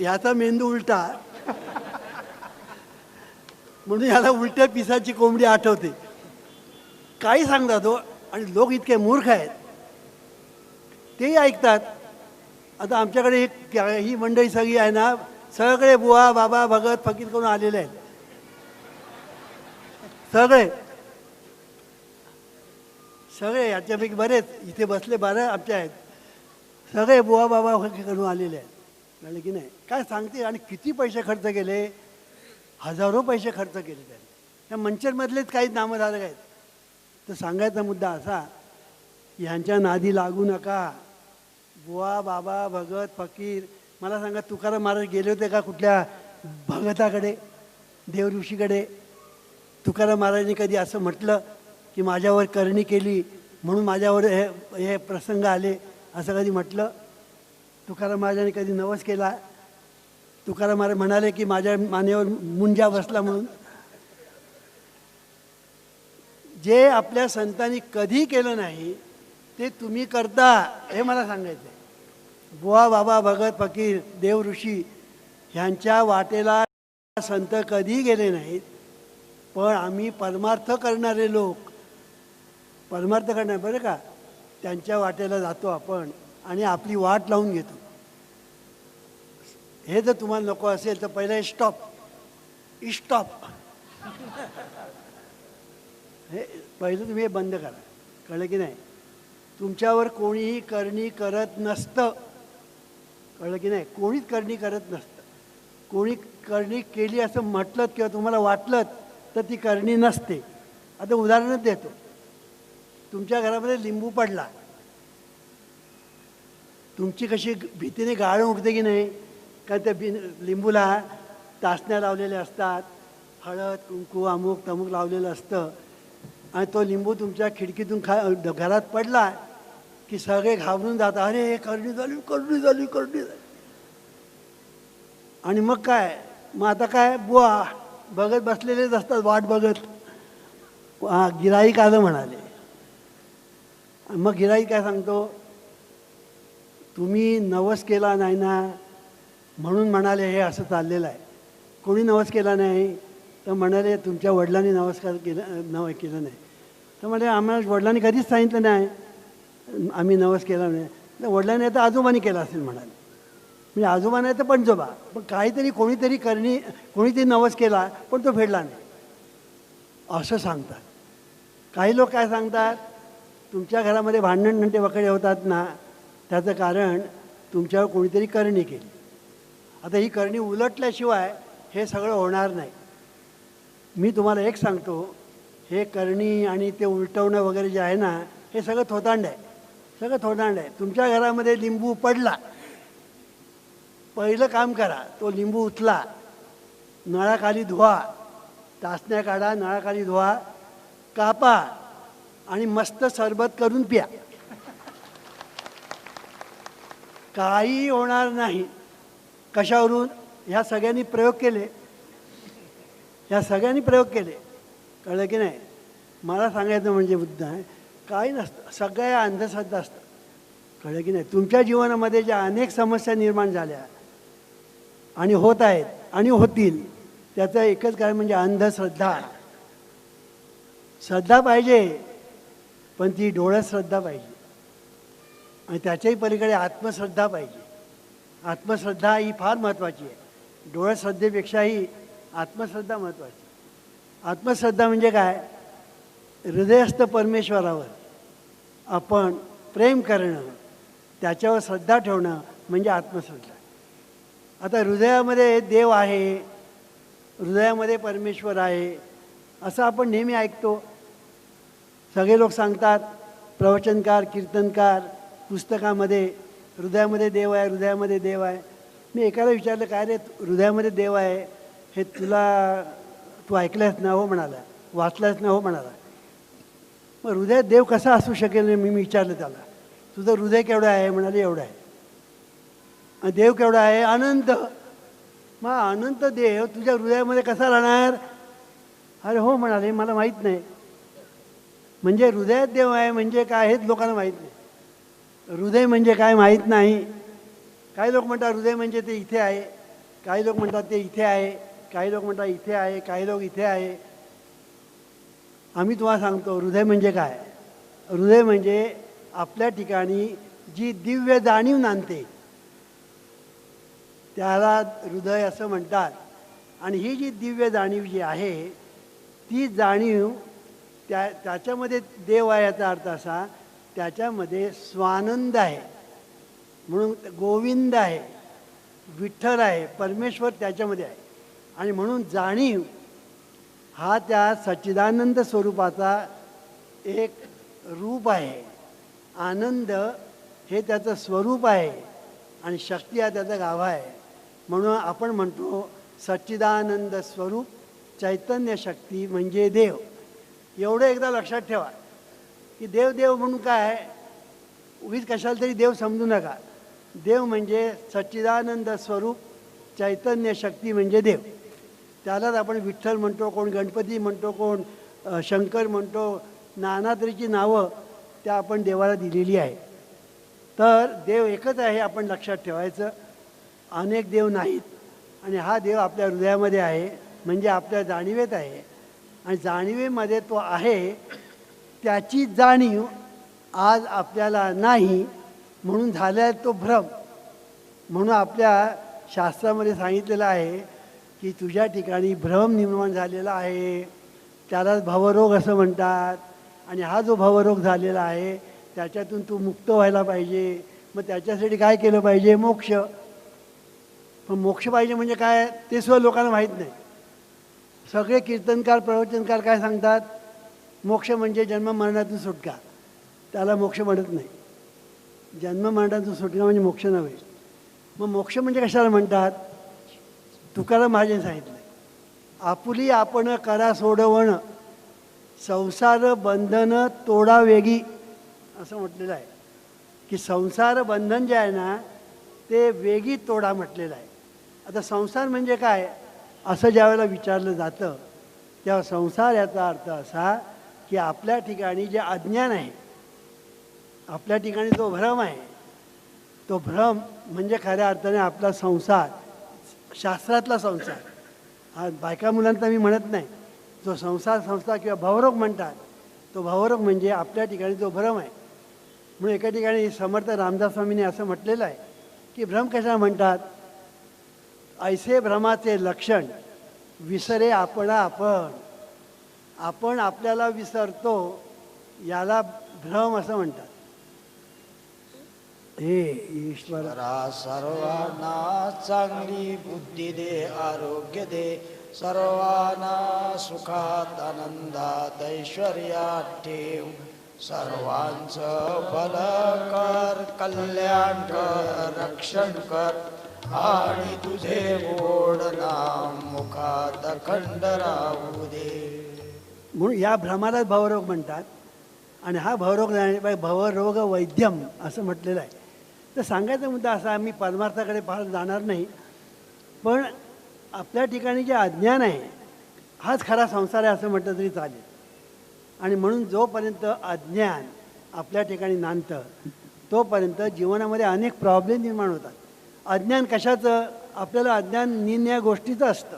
याचा मेंदू उलटा म्हणून याला उलट्या पिसाची कोंबडी आठवते. काही सांगतात हो. आणि लोक इतके मूर्ख आहेत तेही ऐकतात. आता आमच्याकडे ही मंडळी सगळी आहे ना, सगळे बुवा बाबा भगत फकीर करून आलेले आहेत. सगळे याच्यापैकी बरेच इथे बसले 12 आमच्या आहेत. सगळे बुवा बाबा फकीर करून आलेले आहेत. कळलं की नाही. काय सांगते. आणि किती पैसे खर्च केले, हजारो पैसे खर्च केले त्यांनी. त्या मंचरमधलेच काही नामधारक आहेत. तर सांगायचा मुद्दा असा, ह्यांच्या नादी लागू नका. बुवा बाबा भगत फकीर. मला सांगा, तुकाराम महाराज गेले होते का कुठल्या भगताकडे, देवऋषीकडे? तुकाराम महाराजांनी कधी असं म्हटलं की माझ्यावर करणी केली म्हणून माझ्यावर हे प्रसंग आले असं कधी म्हटलं? तुकाराम महाराजांनी कधी नवस केला? तुकाराम महाराज म्हणाले की माझ्या मानेवर मुंजा बसला म्हणून? जे आपल्या संतांनी कधी केलं नाही ते तुम्ही करता हे मला सांगायचं आहे. बुवा बाबा भगत फकीर देव ऋषी ह्यांच्या वाटेला संत कधी गेले नाहीत, पण आम्ही परमार्थ करणारे लोक, परमार्थ करणार बरं का, त्यांच्या वाटेला जातो आपण आणि आपली वाट लावून घेतो. हे जर तुम्हाला नको असेल तर पहिलं स्टॉप हे पहिलं तुम्ही हे बंद करा. कळलं की नाही? तुमच्यावर कोणीही करणी करत नसतं. कळलं की नाही? कोणीच करणी करत नसतं. कोणी करणी केली असं म्हटलं किंवा तुम्हाला वाटलं तर ती करणी नसते. आता उदाहरणच देतो. तुमच्या घरामध्ये लिंबू पडला, तुमची कशी भीतीने गाळ उठते की नाही? कारण त्या लिंबूला टाचण्या लावलेल्या असतात, हळद कुंकू अमुक तमुक लावलेलं असतं, आणि तो लिंबू तुमच्या खिडकीतून घरात पडला की सगळे घाबरून जातात, अरे करणी झाली करणी झाली करणी झाली. आणि मग काय, मग आता काय, बुवा बघत बसलेलेच असतात वाट बघत. गिऱ्हाईक आलं म्हणाले. मग गिऱ्हाईक काय सांगतो, तुम्ही नवस केला नाही ना म्हणून म्हणाले हे असं चाललेलं आहे. कोणी नवस केला नाही तर म्हणाले तुमच्या वडिलांनी नमस्कार केलं नाही. तर म्हणाले आम्हाला वडिलांनी कधीच सांगितलं नाही आम्ही नवस केला नाही. तर वडिलांनी तर आजोबांनी केला असेल म्हणाले. म्हणजे आजोबा नाही तर पणजोबा, पण काहीतरी कोणीतरी नवस केला पण तो फेडला नाही असं सांगतात. काही लोक काय सांगतात, तुमच्या घरामध्ये भांडण नंटे वकडे होतात ना, त्याचं कारण तुमच्यावर कोणीतरी करणी केली. आता ही करणी उलटल्याशिवाय हे सगळं होणार नाही. मी तुम्हाला एक सांगतो, हे करणी आणि ते उलटवणं वगैरे जे आहे ना, हे सगळं थोतांड आहे. सगळं थोतांड आहे. तुमच्या घरामध्ये लिंबू पडला, पहिलं काम करा, तो लिंबू उचला, नळाखाली धुवा, टाचण्या काढा, नळाखाली धुवा, कापा आणि मस्त सरबत करून प्या. काही होणार नाही. कशावरून? ह्या सगळ्यांनी प्रयोग केले. कळलं की नाही? मला सांगायचं म्हणजे मुद्दा आहे, काही नसतं, सगळ्या अंधश्रद्धा असतात. कळलं की नाही? तुमच्या जीवनामध्ये ज्या अनेक समस्या निर्माण झाल्या आणि होत आहेत आणि होतील, त्याचं एकच कारण म्हणजे अंधश्रद्धा. श्रद्धा पाहिजे, पण ती डोळ्यात श्रद्धा पाहिजे, आणि त्याच्याही पलीकडे आत्मश्रद्धा पाहिजे. आत्मश्रद्धा ही फार महत्त्वाची आहे. डोळ्यात श्रद्धेपेक्षाही आत्मश्रद्धा महत्त्वाची. आत्मश्रद्धा म्हणजे काय? हृदयस्थ परमेश्वरावर आपण प्रेम करणं, त्याच्यावर श्रद्धा ठेवणं म्हणजे आत्मश्रद्धा. आता हृदयामध्ये देव आहे, हृदयामध्ये परमेश्वर आहे असं आपण नेहमी ऐकतो. सगळे लोक सांगतात, प्रवचनकार, कीर्तनकार, पुस्तकामध्ये हृदयामध्ये देव आहे, हृदयामध्ये देव आहे. मी एकाला विचारलं, काय रे हृदयामध्ये देव आहे हे तू ऐकलंस ना? हो म्हणाला. वाचलंस ना? हो म्हणाला. मग हृदयात देव कसा असू शकेल? मी विचारलं त्याला, तुझं हृदय केवढं आहे? म्हणाले एवढं आहे. आणि देव केवढा आहे? अनंत. मग अनंत देव तुझ्या हृदयामध्ये कसा राहणार? अरे हो म्हणाले, मला माहीत नाही. म्हणजे हृदयात देव आहे म्हणजे काय हेच लोकांना माहीत नाही. हृदय म्हणजे काय माहीत नाही. काही लोक म्हणतात हृदय म्हणजे ते इथे आहे, काही लोक म्हणतात ते इथे आहे, काही लोक म्हणतात इथे आहे, काही लोक इथे आहे. आम्ही तुम्हाला सांगतो हृदय म्हणजे काय. हृदय म्हणजे आपल्या ठिकाणी जी दिव्य जाणीव नांदते त्याला हृदय असं म्हणतात. आणि ही जी दिव्य जाणीव जी आहे ती जाणीव त्याच्यामध्ये देव आहे याचा अर्थ असा, त्याच्यामध्ये स्वानंद आहे, म्हणून गोविंद आहे, विठ्ठल आहे, परमेश्वर त्याच्यामध्ये आहे. आणि म्हणून जाणीव हा त्या सच्चिदानंद स्वरूपाचा एक रूप आहे. आनंद हे त्याचं स्वरूप आहे आणि शक्ती हा त्याचा गाभा आहे. म्हणून आपण म्हणतो सच्चिदानंद स्वरूप चैतन्य शक्ती म्हणजे देव. एवढं एकदा लक्षात ठेवा की देव देव म्हणून काय आहे, उगीच कशाला तरी देव समजू नका. देव म्हणजे सच्चिदानंद स्वरूप चैतन्य शक्ती म्हणजे देव. त्यालाच आपण विठ्ठल म्हणतो, कोण गणपती म्हणतो, कोण शंकर म्हणतो. नाना तऱ्हेची नावं त्या आपण देवाला दिलेली आहे. तर देव एकच आहे आपण लक्षात ठेवायचं, अनेक देव नाहीत. आणि हा देव आपल्या हृदयामध्ये आहे, म्हणजे आपल्या जाणीवेत आहे. आणि जाणीवेमध्ये तो आहे, त्याची जाणीव आज आपल्याला नाही म्हणून झाला तो भ्रम. म्हणून आपल्या शास्त्रामध्ये सांगितलेलं आहे की तुझ्या ठिकाणी भ्रम निर्माण झालेला आहे, त्यालाच भवरोग असं म्हणतात. आणि हा जो भवरोग झालेला आहे त्याच्यातून तू मुक्त व्हायला पाहिजे. मग त्याच्यासाठी काय केलं पाहिजे? मोक्ष. पण मोक्ष पाहिजे म्हणजे काय ते सुद्धा लोकांना माहीत नाही. सगळे कीर्तनकार प्रवचनकार काय सांगतात? मोक्ष म्हणजे जन्म मरणातून सुटका. त्याला मोक्ष म्हणत नाही. जन्म मरणातून सुटका म्हणजे मोक्ष नव्हे. मग मोक्ष म्हणजे कशाला म्हणतात? तुकाराम महाराजांनी सांगितलं, आपुली आपण करा सोडवण, संसार बंधन तोडा वेगी, असं म्हटलेलं आहे. की संसार बंधन जे आहे ना ते वेगी तोडा म्हटलेलं आहे. आता संसार म्हणजे काय असं ज्यावेळेला विचारलं जातं तेव्हा संसार याचा अर्थ असा की आपल्या ठिकाणी जे अज्ञान आहे, आपल्या ठिकाणी जो भ्रम आहे, तो भ्रम म्हणजे खऱ्या अर्थाने आपला संसार, शास्त्रातला संसार. हा बायका मुलांचा मी म्हणत नाही. जो संसार किंवा भवरोग म्हणतात, तो भवरोग म्हणजे आपल्या ठिकाणी जो भ्रम आहे. म्हणून एका ठिकाणी समर्थ रामदास स्वामींनी असं म्हटलेलं आहे की भ्रम कशाला म्हणतात? ऐसे भ्रमाचे लक्षण विसरे आपणा आपण. आपण आपल्याला विसरतो, याला भ्रम असं म्हणतात. हे ईश्वरा सर्वांना चांगली बुद्धी दे, आरोग्य दे, सर्वांना सुखात आनंदात ऐश्वर्यात ठेव, सर्वांचं भल कर, कल्याण कर, रक्षण कर, आणि तुझे गोड नाम मुखात अखंड राहू दे. म्हणून या भ्रमाला भवरोग म्हणतात. आणि हा भवरोग वैद्यम असं म्हटलेलं आहे. तर सांगायचा मुद्दा असा, मी परमार्थाकडे फार जाणार नाही, पण आपल्या ठिकाणी जे अज्ञान आहे हाच खरा संसार आहे असं म्हटलं तरी चालेल. आणि म्हणून जोपर्यंत अज्ञान आपल्या ठिकाणी नांदतं तोपर्यंत जीवनामध्ये अनेक प्रॉब्लेम निर्माण होतात. अज्ञान कशाचं? आपल्याला अज्ञान निन्या गोष्टीचं असतं.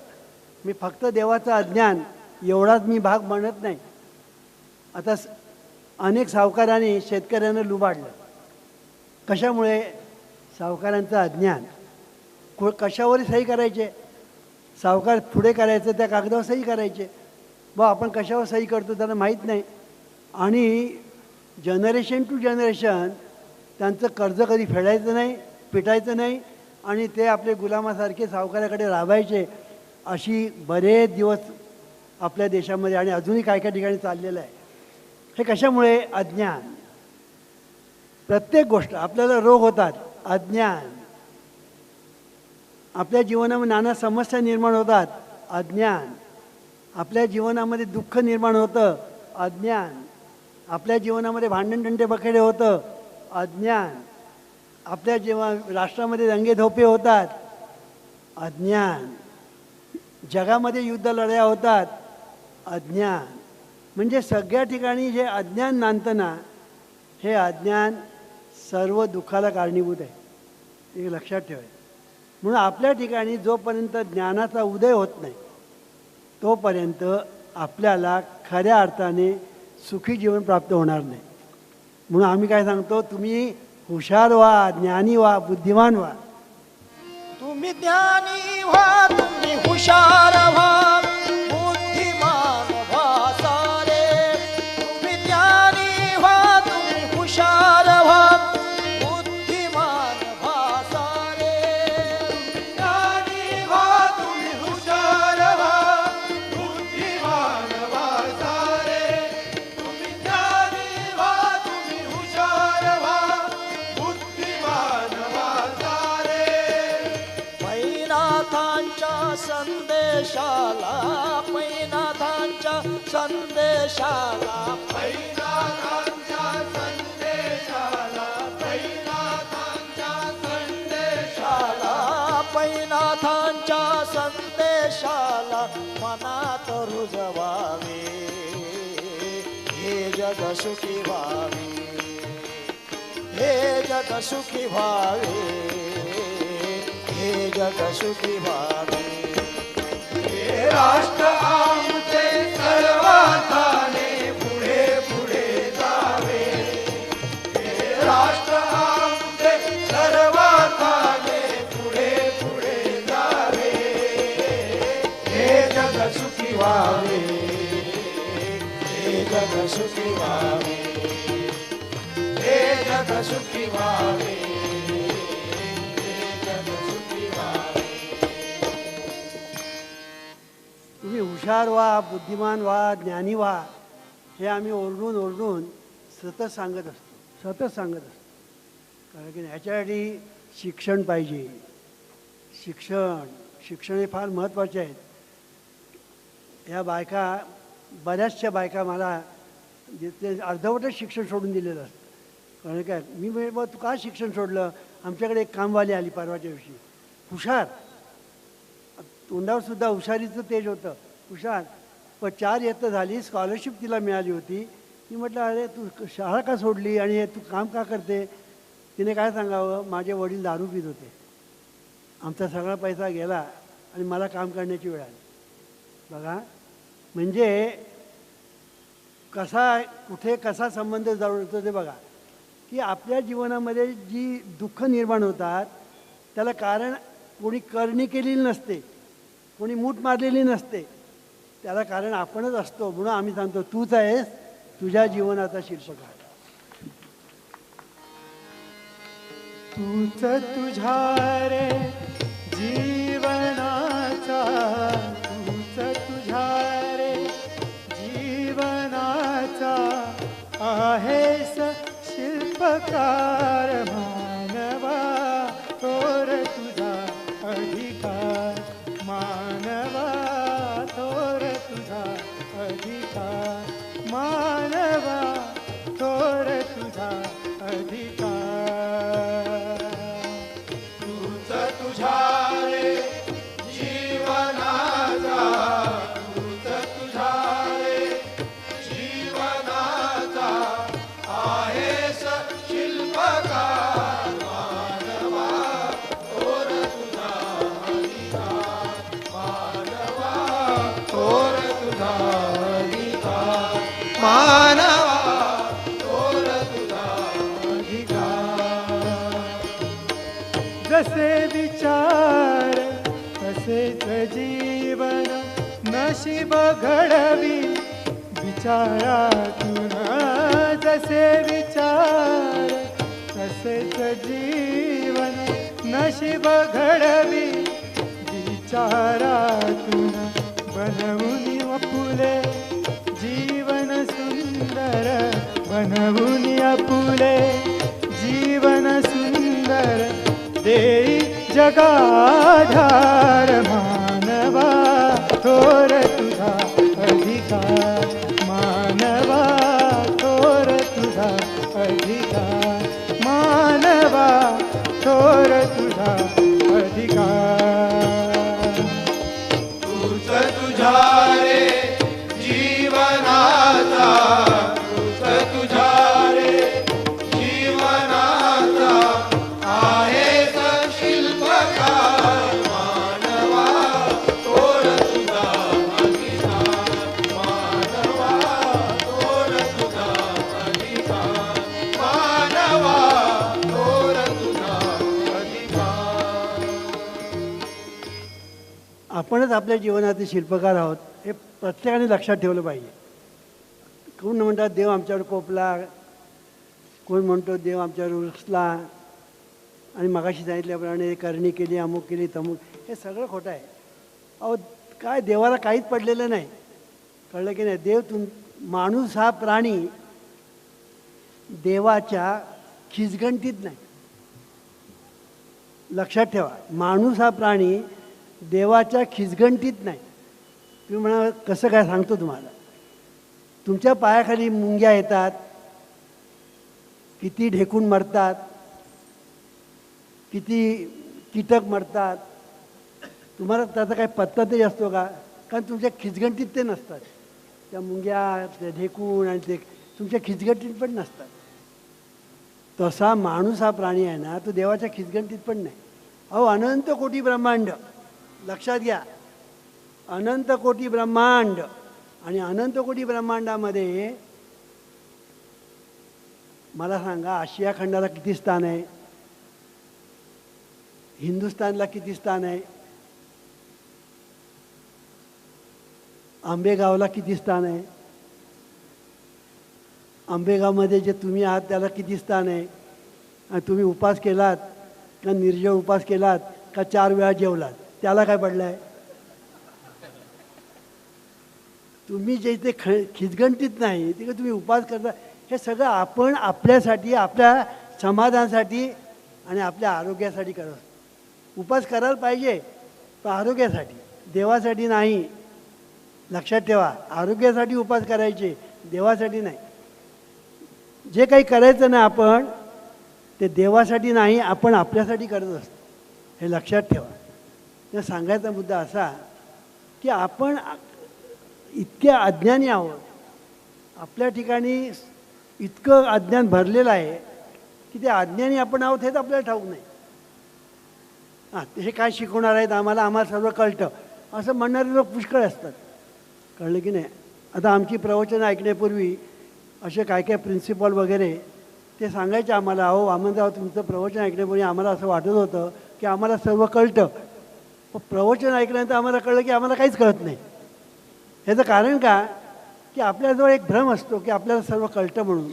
मी फक्त देवाचं अज्ञान एवढाच मी भाग म्हणत नाही. आता अनेक सावकारांनी शेतकऱ्यांना लुबाडलं. कशामुळे? सावकारांचं अज्ञान. कशावर सही करायचे? सावकार पुढे करायचं त्या कागदावर सही करायचे. आपण कशावर सही करतो त्यांना माहीत नाही. आणि जनरेशन टू जनरेशन त्यांचं कर्ज कधी फेडायचं नाही, पिटायचं नाही, आणि ते आपले गुलामासारखे सावकाराकडे राबायचे. अशी बरेच दिवस आपल्या देशामध्ये आणि अजूनही काय काय ठिकाणी चाललेलं आहे. हे कशामुळे? अज्ञान. प्रत्येक गोष्ट आपल्याला रोग होतात, अज्ञान. आपल्या जीवनामध्ये नाना समस्या निर्माण होतात, अज्ञान. आपल्या जीवनामध्ये दुःख निर्माण होतं, अज्ञान. आपल्या जीवनामध्ये भांडणतंटे बखेडे होतं, अज्ञान. आपल्या राष्ट्रामध्ये दंगेधोपे होतात, अज्ञान. जगामध्ये युद्ध लढाया होतात, अज्ञान. म्हणजे सगळ्या ठिकाणी जे अज्ञान नांदतं ना, हे अज्ञान सर्व दुःखाला कारणीभूत आहे. हे लक्षात ठेवायचं. म्हणून आपल्या ठिकाणी जोपर्यंत ज्ञानाचा उदय होत नाही तोपर्यंत आपल्याला खऱ्या अर्थाने सुखी जीवन प्राप्त होणार नाही. म्हणून आम्ही काय सांगतो, तुम्ही हुशार व्हा, ज्ञानी व्हा, बुद्धिमान व्हा. तुम्ही ज्ञानी व्हा, तुम्ही हुशार व्हा, बुद्धिमान व्हा सारे. तुम्ही ज्ञानी व्हा, तुम्ही हुशार व्हा, बुद्धिमान व्हा सारे. ज्ञानी व्हा, तुम्ही हुशार व्हा, बुद्धिमान व्हा सारे. तुम्ही ज्ञानी व्हा, तुम्ही हुशार व्हा, बुद्धिमान व्हा सारे. नाथांच्या संदेशाला संदेशाला पैनाथांच्या संदेशाला पैनाथांच्या संदेशाला पैनाथांच्या संदेशाला मनात रुजवावे हे जग सुखी व्हावे हे जग सुखी व्हावे हे जग सुखी व्हावे हे राष्ट्र आमचे सर्वांगाने पुढे पुढे जावे हे राष्ट्र आमचे सर्वांगाने पुढे पुढे जावे हे जग सुखी व्हावे हे जग सुखी व्हावे हे जग सुखी व्हावे हे जग सुखी व्हावे तुम्ही हुशार व्हा, बुद्धिमान व्हा, ज्ञानी व्हा, हे आम्ही ओरडून ओरडून सतत सांगत असतो कारण की ह्याच्यासाठी शिक्षण पाहिजे. शिक्षण हे फार महत्त्वाचे आहेत. ह्या बायका बऱ्याचशा बायका मला ते अर्धवटच शिक्षण सोडून दिलेलं असतं. कारण काय मी मग तू का शिक्षण सोडलं. आमच्याकडे एक कामवाली आली परवाच्या दिवशी, हुशार, तोंडावर सुद्धा हुशारीचं तेज होतं, हुशार, पण 4 इयत्ता झाली, स्कॉलरशिप तिला मिळाली होती. ती म्हटलं अरे तू शाळा का सोडली आणि हे तू काम का करते. तिने काय सांगावं, माझे वडील दारू पित होते, आमचा सगळा पैसा गेला आणि मला काम करण्याची वेळ आली. बघा म्हणजे कसा संबंध जुळतो ते बघा, की आपल्या जीवनामध्ये जी दुःख निर्माण होतात त्याला कारण कोणी करणी केलेली नसते, कोणी मूठ मारलेली नसते, त्याला कारण आपणच असतो. म्हणून आम्ही सांगतो तूच आहेस तुझ्या जीवनाचा शिल्पकार. तूच तुझ्या रे जीवनाचा तूच तुझ्या रे जीवनाचा आहेस शिल्पकार. मानवा तोर तुझा अधिकार मानवा तोर तुझा अधिकार मानवा तोर तुझा अधिकार. तूच तुझ्या रे जीवनाचा तूच तुझ्या रे जीवनाचा आहेस शिल्पकार. मानवा तोर तुझा अधिकार मानवा तोर तुझा अधिकार मानवा तोर तुझा अधिकार. जसे विचार तसेच जीवन नशीब घडवी विचारातून. जसे विचार तसेच जीवन नशीब घडवी विचारातून. बनवून फुले जीवन सुंदर बनवून फुले जीवन सुंदर देई जगाधार. मानवा थोर तुझा अधिकार मानवा थोर तुझा अधिकार मानवा थोर तुझा अधिकार. तूच तुझ्या रे जीवनाचा तूच तुझ्या रे जीवनाचा आहेस शिल्पकार. मानवा तोर तुझा अधिकार मानवा तोर तुझा अधिकार मानवा तोर तुझा अधिकार. आपणच आपल्या जीवनाचे शिल्पकार आहोत हे प्रत्येकाने लक्षात ठेवलं पाहिजे. कोण म्हणतात देव आमच्यावर कोपला, कोण म्हणतो देव आमच्यावर रुसला आणि मगाशी सांगितल्याप्रमाणे करणी केली अमुक केली तमुक, हे सगळं खोटं आहे. अहो काय देवाला काहीच पडलेलं नाही, कळलं की नाही. माणूस हा प्राणी देवाच्या खिचगणतीत नाही. लक्षात ठेवा, माणूस हा प्राणी देवाच्या खिचगणतीत नाही. तुम्ही म्हणा कसं काय, सांगतो तुम्हाला. तुमच्या पायाखाली मुंग्या येतात, किती ढेकून मरतात, किती कीटक मरतात, तुम्हाला त्याचा काही पत्ता तरी असतो का? कारण तुमच्या खिचगंटीत ते नसतात. त्या मुंग्या, ते ढेकूण आणि ते तुमच्या खिचगंटीत पण नसतात. तसा माणूस हा प्राणी आहे ना, तो देवाच्या खिचगंटीत पण नाही. अहो, अनंत कोटी ब्रह्मांड, लक्षात घ्या, अनंत कोटी ब्रह्मांड. आणि अनंत कोटी ब्रह्मांडामध्ये मला सांगा, आशिया खंडाला किती स्थान आहे? हिंदुस्थानला किती स्थान आहे? आंबेगावला किती स्थान आहे? आंबेगावमध्ये जे तुम्ही आहात त्याला किती स्थान आहे? आणि तुम्ही उपास केलात का निर्जळ उपास केलात का 4 वेळा जेवलात, त्याला काय पडलं आहे? तुम्ही जे इथे खिचगंटीत नाही तिकडे तुम्ही उपास करता. हे सगळं आपण आपल्यासाठी, आपल्या समाधानासाठी आणि आपल्या आरोग्यासाठी करत असतो. उपास करायला पाहिजे पण आरोग्यासाठी, देवासाठी नाही. लक्षात ठेवा, आरोग्यासाठी उपास करायचे, देवासाठी नाही. जे काही करायचं ना आपण ते देवासाठी नाही, आपण आपल्यासाठी करत असतो. हे लक्षात ठेवा. तर सांगायचा मुद्दा असा की आपण इतके अज्ञानी आहोत, आपल्या ठिकाणी इतकं अज्ञान भरलेलं आहे की ते अज्ञानी आपण आहोत हेच आपल्याला ठाऊक नाही. हे काय शिकवणार आहेत आम्हाला, आम्हाला सर्व कळतं असं म्हणणारे लोक पुष्कळ असतात. कळलं की नाही? आता आमची प्रवचनं ऐकण्यापूर्वी असे काय काय प्रिन्सिपॉल वगैरे ते सांगायचे आम्हाला, अहो वामनराव, तुमचं प्रवचन ऐकण्यापूर्वी आम्हाला असं वाटत होतं की आम्हाला सर्व कळतं, पण प्रवचन ऐकल्यानंतर आम्हाला कळलं की आम्हाला काहीच कळत नाही. ह्याचं कारण का? की आपल्याजवळ एक भ्रम असतो की आपल्याला सर्व कळतं म्हणून,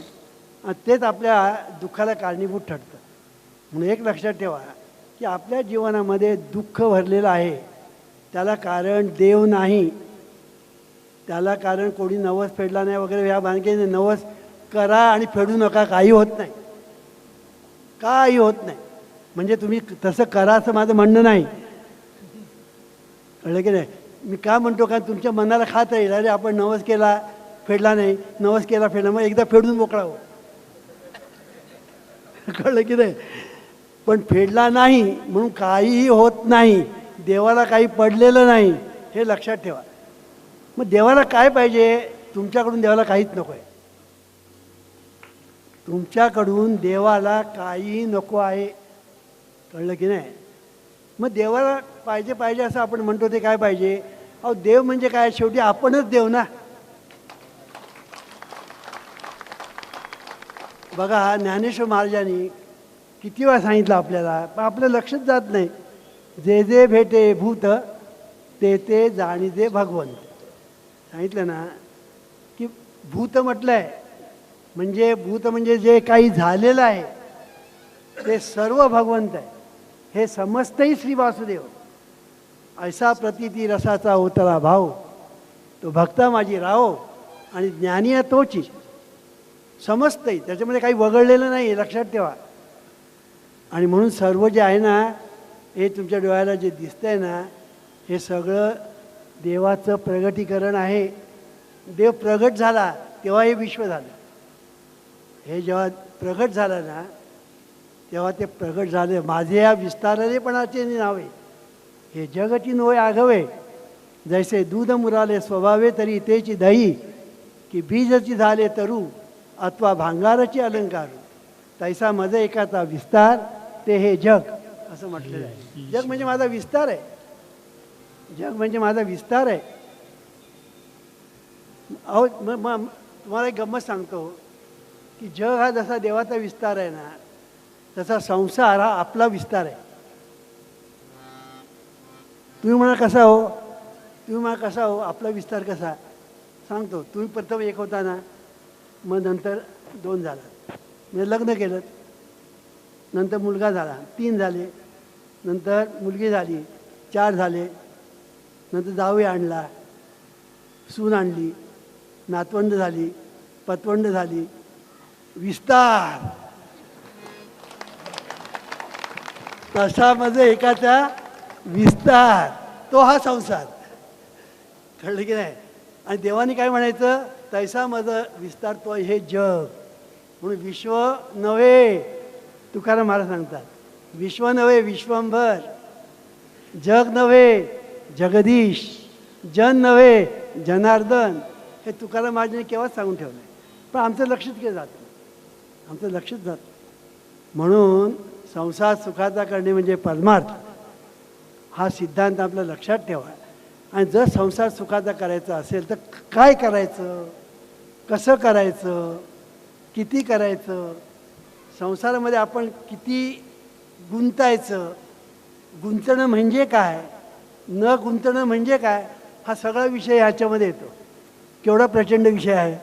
आणि तेच आपल्या दुःखाला कारणीभूत ठरतं. म्हणून एक लक्षात ठेवा की आपल्या जीवनामध्ये दुःख भरलेलं आहे, त्याला कारण देव नाही, त्याला कारण कोणी नवस फेडला नाही वगैरे ह्या भानगडीने. नवस करा आणि फेडू नका, काही होत नाही, काही होत नाही. म्हणजे तुम्ही तसं करा असं माझं म्हणणं नाही. कळलं की नाही? मी का म्हणतो, का तुमच्या मनाला खात येईल, अरे आपण नवस केला फेडला नाही, नवस केला फेडला, मग एकदा फेडून मोकळा हो. कळलं की नाही? पण फेडला नाही म्हणून काहीही होत नाही, देवाला काही पडलेलं नाही, हे लक्षात ठेवा. मग देवाला काय पाहिजे? तुमच्याकडून देवाला काहीच नको आहे. तुमच्याकडून देवाला काहीही नको आहे. कळलं की नाही? मग देवाला पाहिजे पाहिजे असं आपण म्हणतो, ते काय पाहिजे? अहो, देव म्हणजे काय? शेवटी आपणच देव ना. बघा, ज्ञानेश्वर महाराजांनी किती वेळा सांगितलं आपल्याला, पण आपलं लक्षच जात नाही. जे जे भेटे भूत ते ते जाणीजे भगवंत. सांगितलं ना की भूत म्हटलं आहे म्हणजे, भूत म्हणजे जे काही झालेलं आहे ते सर्व भगवंत आहे. हे समजतही श्री वासुदेव. ऐसा प्रतिती रसाचा होतला भाव, तो भक्ता माझी राहो, आणि ज्ञानी आहे तोची. समजतंही, त्याच्यामध्ये काही वगळलेलं नाही, लक्षात ठेवा. आणि म्हणून सर्व जे आहे ना, हे तुमच्या डोळ्याला जे दिसतंय ना, हे सगळं देवाचं प्रगटीकरण आहे. देव प्रगट झाला तेव्हा हे विश्व झालं. हे जेव्हा प्रगट झालं ना, तेव्हा ते प्रगट झाले. माझे या विस्तारलेपणाचे नावे हे जगती नोय आघवे, जैसे दूध मुराले स्वभावे तरी तेची दही, की बीजची झाले तरू अथवा भांगाराची अलंकारू, तैसा मज एकाचा विस्तार ते हे जग, असं म्हटलेलं आहे. जग म्हणजे माझा विस्तार आहे. जग म्हणजे माझा विस्तार आहे. अहो, मग तुम्हाला एक गंमत सांगतो की जग हा जसा देवाचा विस्तार आहे ना, तसा संसार हा आपला विस्तार आहे. तुम्ही म्हणा कसा हो, तुम्ही म्हणा कसा हो, आपला विस्तार कसा? सांगतो. तुम्ही प्रथम एक होता ना, मग नंतर 2 झाला, म्हणजे लग्न केलं, नंतर मुलगा झाला, 3 झाले, नंतर मुलगी झाली, 4 झाले, नंतर जावई आणला, सून आणली, नातवंड झाली, पतवंड झाली, विस्तार. तसा म्हणजे एकाचा विस्तार, तो हा संसार. कळलं की नाही? आणि देवाने काय म्हणायचं? तैसा मज विस्तारतो हे जग. म्हणून विश्व नव्हे, तुकाराम महाराज सांगतात, विश्व नव्हे विश्वंभर, जग नव्हे जगदीश, जन नव्हे जनार्दन. हे तुकाराम महाराजांनी केव्हाच सांगून ठेवलं आहे, पण आमचं लक्षच केलं जात नाही, आमचं लक्षच जात नाही. म्हणून संसार सुखाचा करणे म्हणजे परमार्थ, हा सिद्धांत आपल्या लक्षात ठेवा. आणि जर संसार सुखाचा करायचा असेल तर काय करायचं, कसं करायचं, किती करायचं, संसारामध्ये आपण किती गुंतायचं, गुंतणं म्हणजे काय, न गुंतणं म्हणजे काय, हा सगळा विषय ह्याच्यामध्ये येतो. केवढा प्रचंड विषय आहे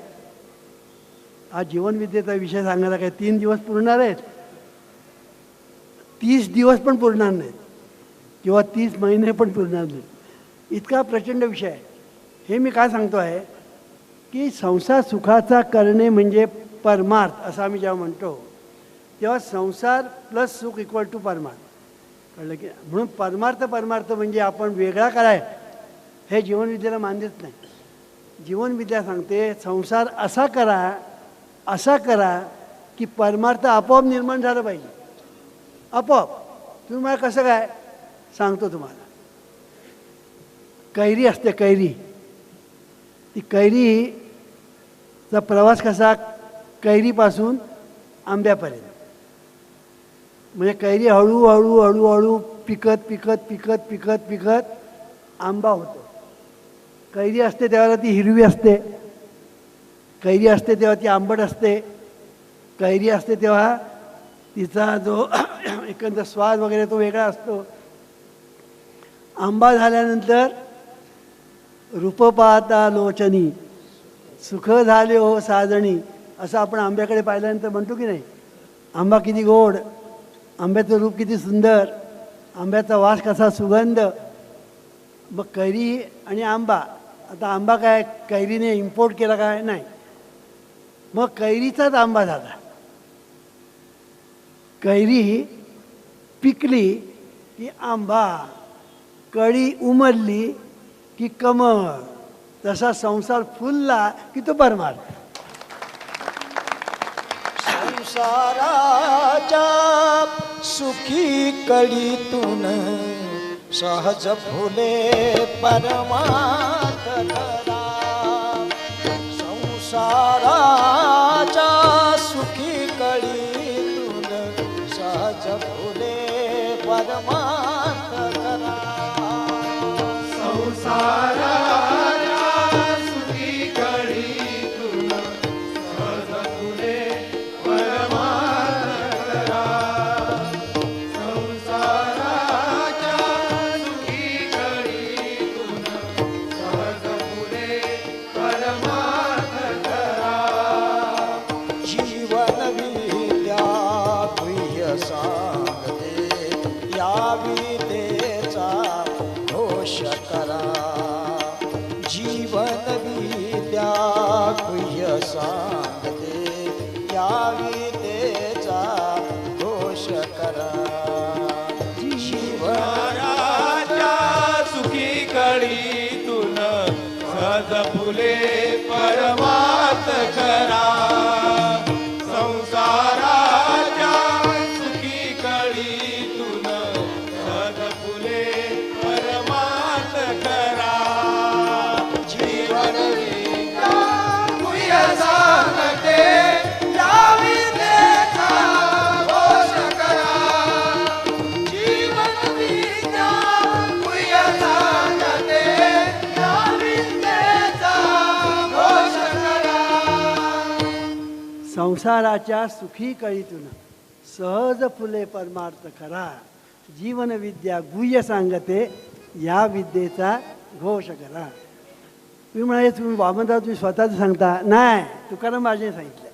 हा. जीवनविद्येचा विषय सांगायला काय 3 दिवस पुरणार आहेत, 30 दिवस पण पुरणार नाहीत, किंवा 30 महिने पण पुरणार नाहीत, इतका प्रचंड विषय आहे. हे मी काय सांगतो आहे की संसार सुखाचा करणे म्हणजे परमार्थ असं आम्ही जेव्हा म्हणतो तेव्हा संसार प्लस सुख इक्वल टू परमार्थ, कळलं की. म्हणून परमार्थ म्हणजे आपण वेगळा कराय, हे जीवनविद्येला मान्यच नाही. जीवनविद्या सांगते संसार असा करा की परमार्थ आपोआप निर्माण झालं पाहिजे, आपोआप. तुम्ही मला कसं काय सांगतो तुम्हाला. कैरी असते, कैरी, ती कैरीचा प्रवास कसा, कैरीपासून आंब्यापर्यंत. म्हणजे कैरी हळूहळू हळूहळू पिकत आंबा होतो. कैरी असते तेव्हा ती हिरवी असते, कैरी असते तेव्हा ती आंबट असते, कैरी असते तेव्हा तिचा जो एकंदर स्वाद वगैरे तो वेगळा असतो. आंबा झाल्यानंतर रूप पाहता लोचनी सुख झाले हो साजणी, असं आपण आंब्याकडे पाहिल्यानंतर म्हणतो की नाही, आंबा किती गोड, आंब्याचं रूप किती सुंदर, आंब्याचा वास कसा सुगंध. मग कैरी आणि आंबा, आता आंबा काय कैरीने इम्पोर्ट केला काय, नाही, मग कैरीचाच आंबा झाला. कैरी पिकली की आंबा, कळी उमलली की कमळ, तसा संसार फुलला की तो परमार्थ. संसाराच्या सुखी कळीतून सहज फुले परमार्थ खरा. संसाराच्या सुखी कळीतून सहज फुले परमार्थ खरा. संसाराच्या सुखी कळीतून सहज फुले परमार्थ करा. संसाराच्या सुखी कळीतून सहज फुले परमार्थ करा. जीवन विद्या गुह्य सांगते, या विद्येचा घोष करा. जीवन विद्या गुह्य सांगते, या विद्येचा घोष करा. जीवनाच्या सुखी कळीतून सहज फुले परमार्थ करा. संसाराच्या सुखी कळीतून सहज फुले परमार्थ करा. जीवन विद्या गुह्य सांगते, या विद्येचा घोष करा. जीवन विद्या गुह्य सांगते, या विद्येचा घोष करा. संसाराच्या सुखी कळीतून सहज फुले परमार्थ करा. जीवन विद्या गुह्य सांगते, या विद्येचा घोष करा. तुम्ही म्हणाले तुम्ही वामनराव तुम्ही स्वतःच सांगता, नाही, तुकाराम महाराजांनी सांगितलं.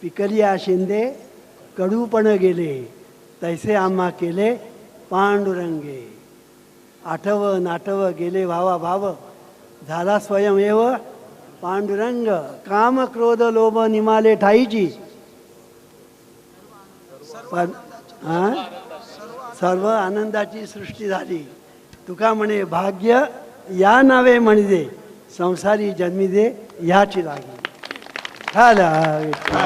पिकलिया शिंदे कडूपण गेले, तैसे आम्हा केले पांडुरंगे. आठव नाटव गेले भावा भाव, झाला स्वयंएव पांडुरंग. काम क्रोध लोभ निमाले ठाईची, सर्व आनंदाची सृष्टी झाली. तुका म्हणे भाग्य या नावे म्हणजे संसारी जन्मी दे ह्याची लागी. हाला विठ्ठल.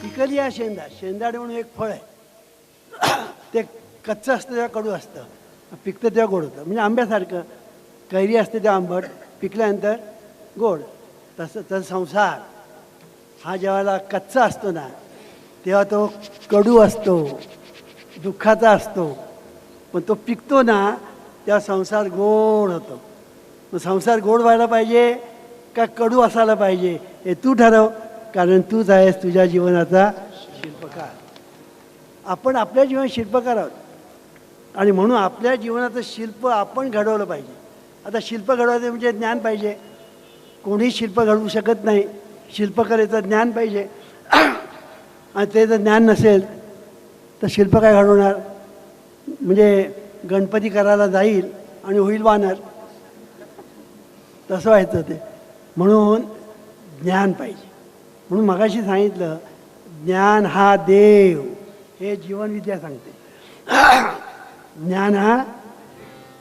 पिकली या शेंदाडे म्हणून एक फळ आहे. ते कच्चं असतं तेव्हा कडू असतं, पिकतं तेव्हा गोड होतं. म्हणजे आंब्यासारखं कैरी असते तेव्हा आंबट, पिकल्यानंतर गोड. तसं संसार हा जेव्हा कच्चा असतो ना तेव्हा तो कडू असतो, दुःखाचा असतो. पण तो पिकतो ना तेव्हा संसार गोड होतो. मग संसार गोड व्हायला पाहिजे का कडू असायला पाहिजे हे तू ठरव, कारण तूच आहेस तुझ्या जीवनाचा शिल्पकार. आपण आपल्या जीवन शिल्पकार आहोत आणि म्हणून आपल्या जीवनाचं शिल्प आपण घडवलं पाहिजे. आता शिल्प घडवायचं म्हणजे ज्ञान पाहिजे. कोणी शिल्प घडवू शकत नाही, शिल्पकलेचं ज्ञान पाहिजे. आणि ते जर ज्ञान नसेल तर शिल्प काय घडवणार? म्हणजे गणपती करायला जाईल आणि होईल वानर, तसं व्हायचं ते. म्हणून ज्ञान पाहिजे. म्हणून मगाशी सांगितलं ज्ञान हा देव, हे जीवनविद्या सांगते. ज्ञान हा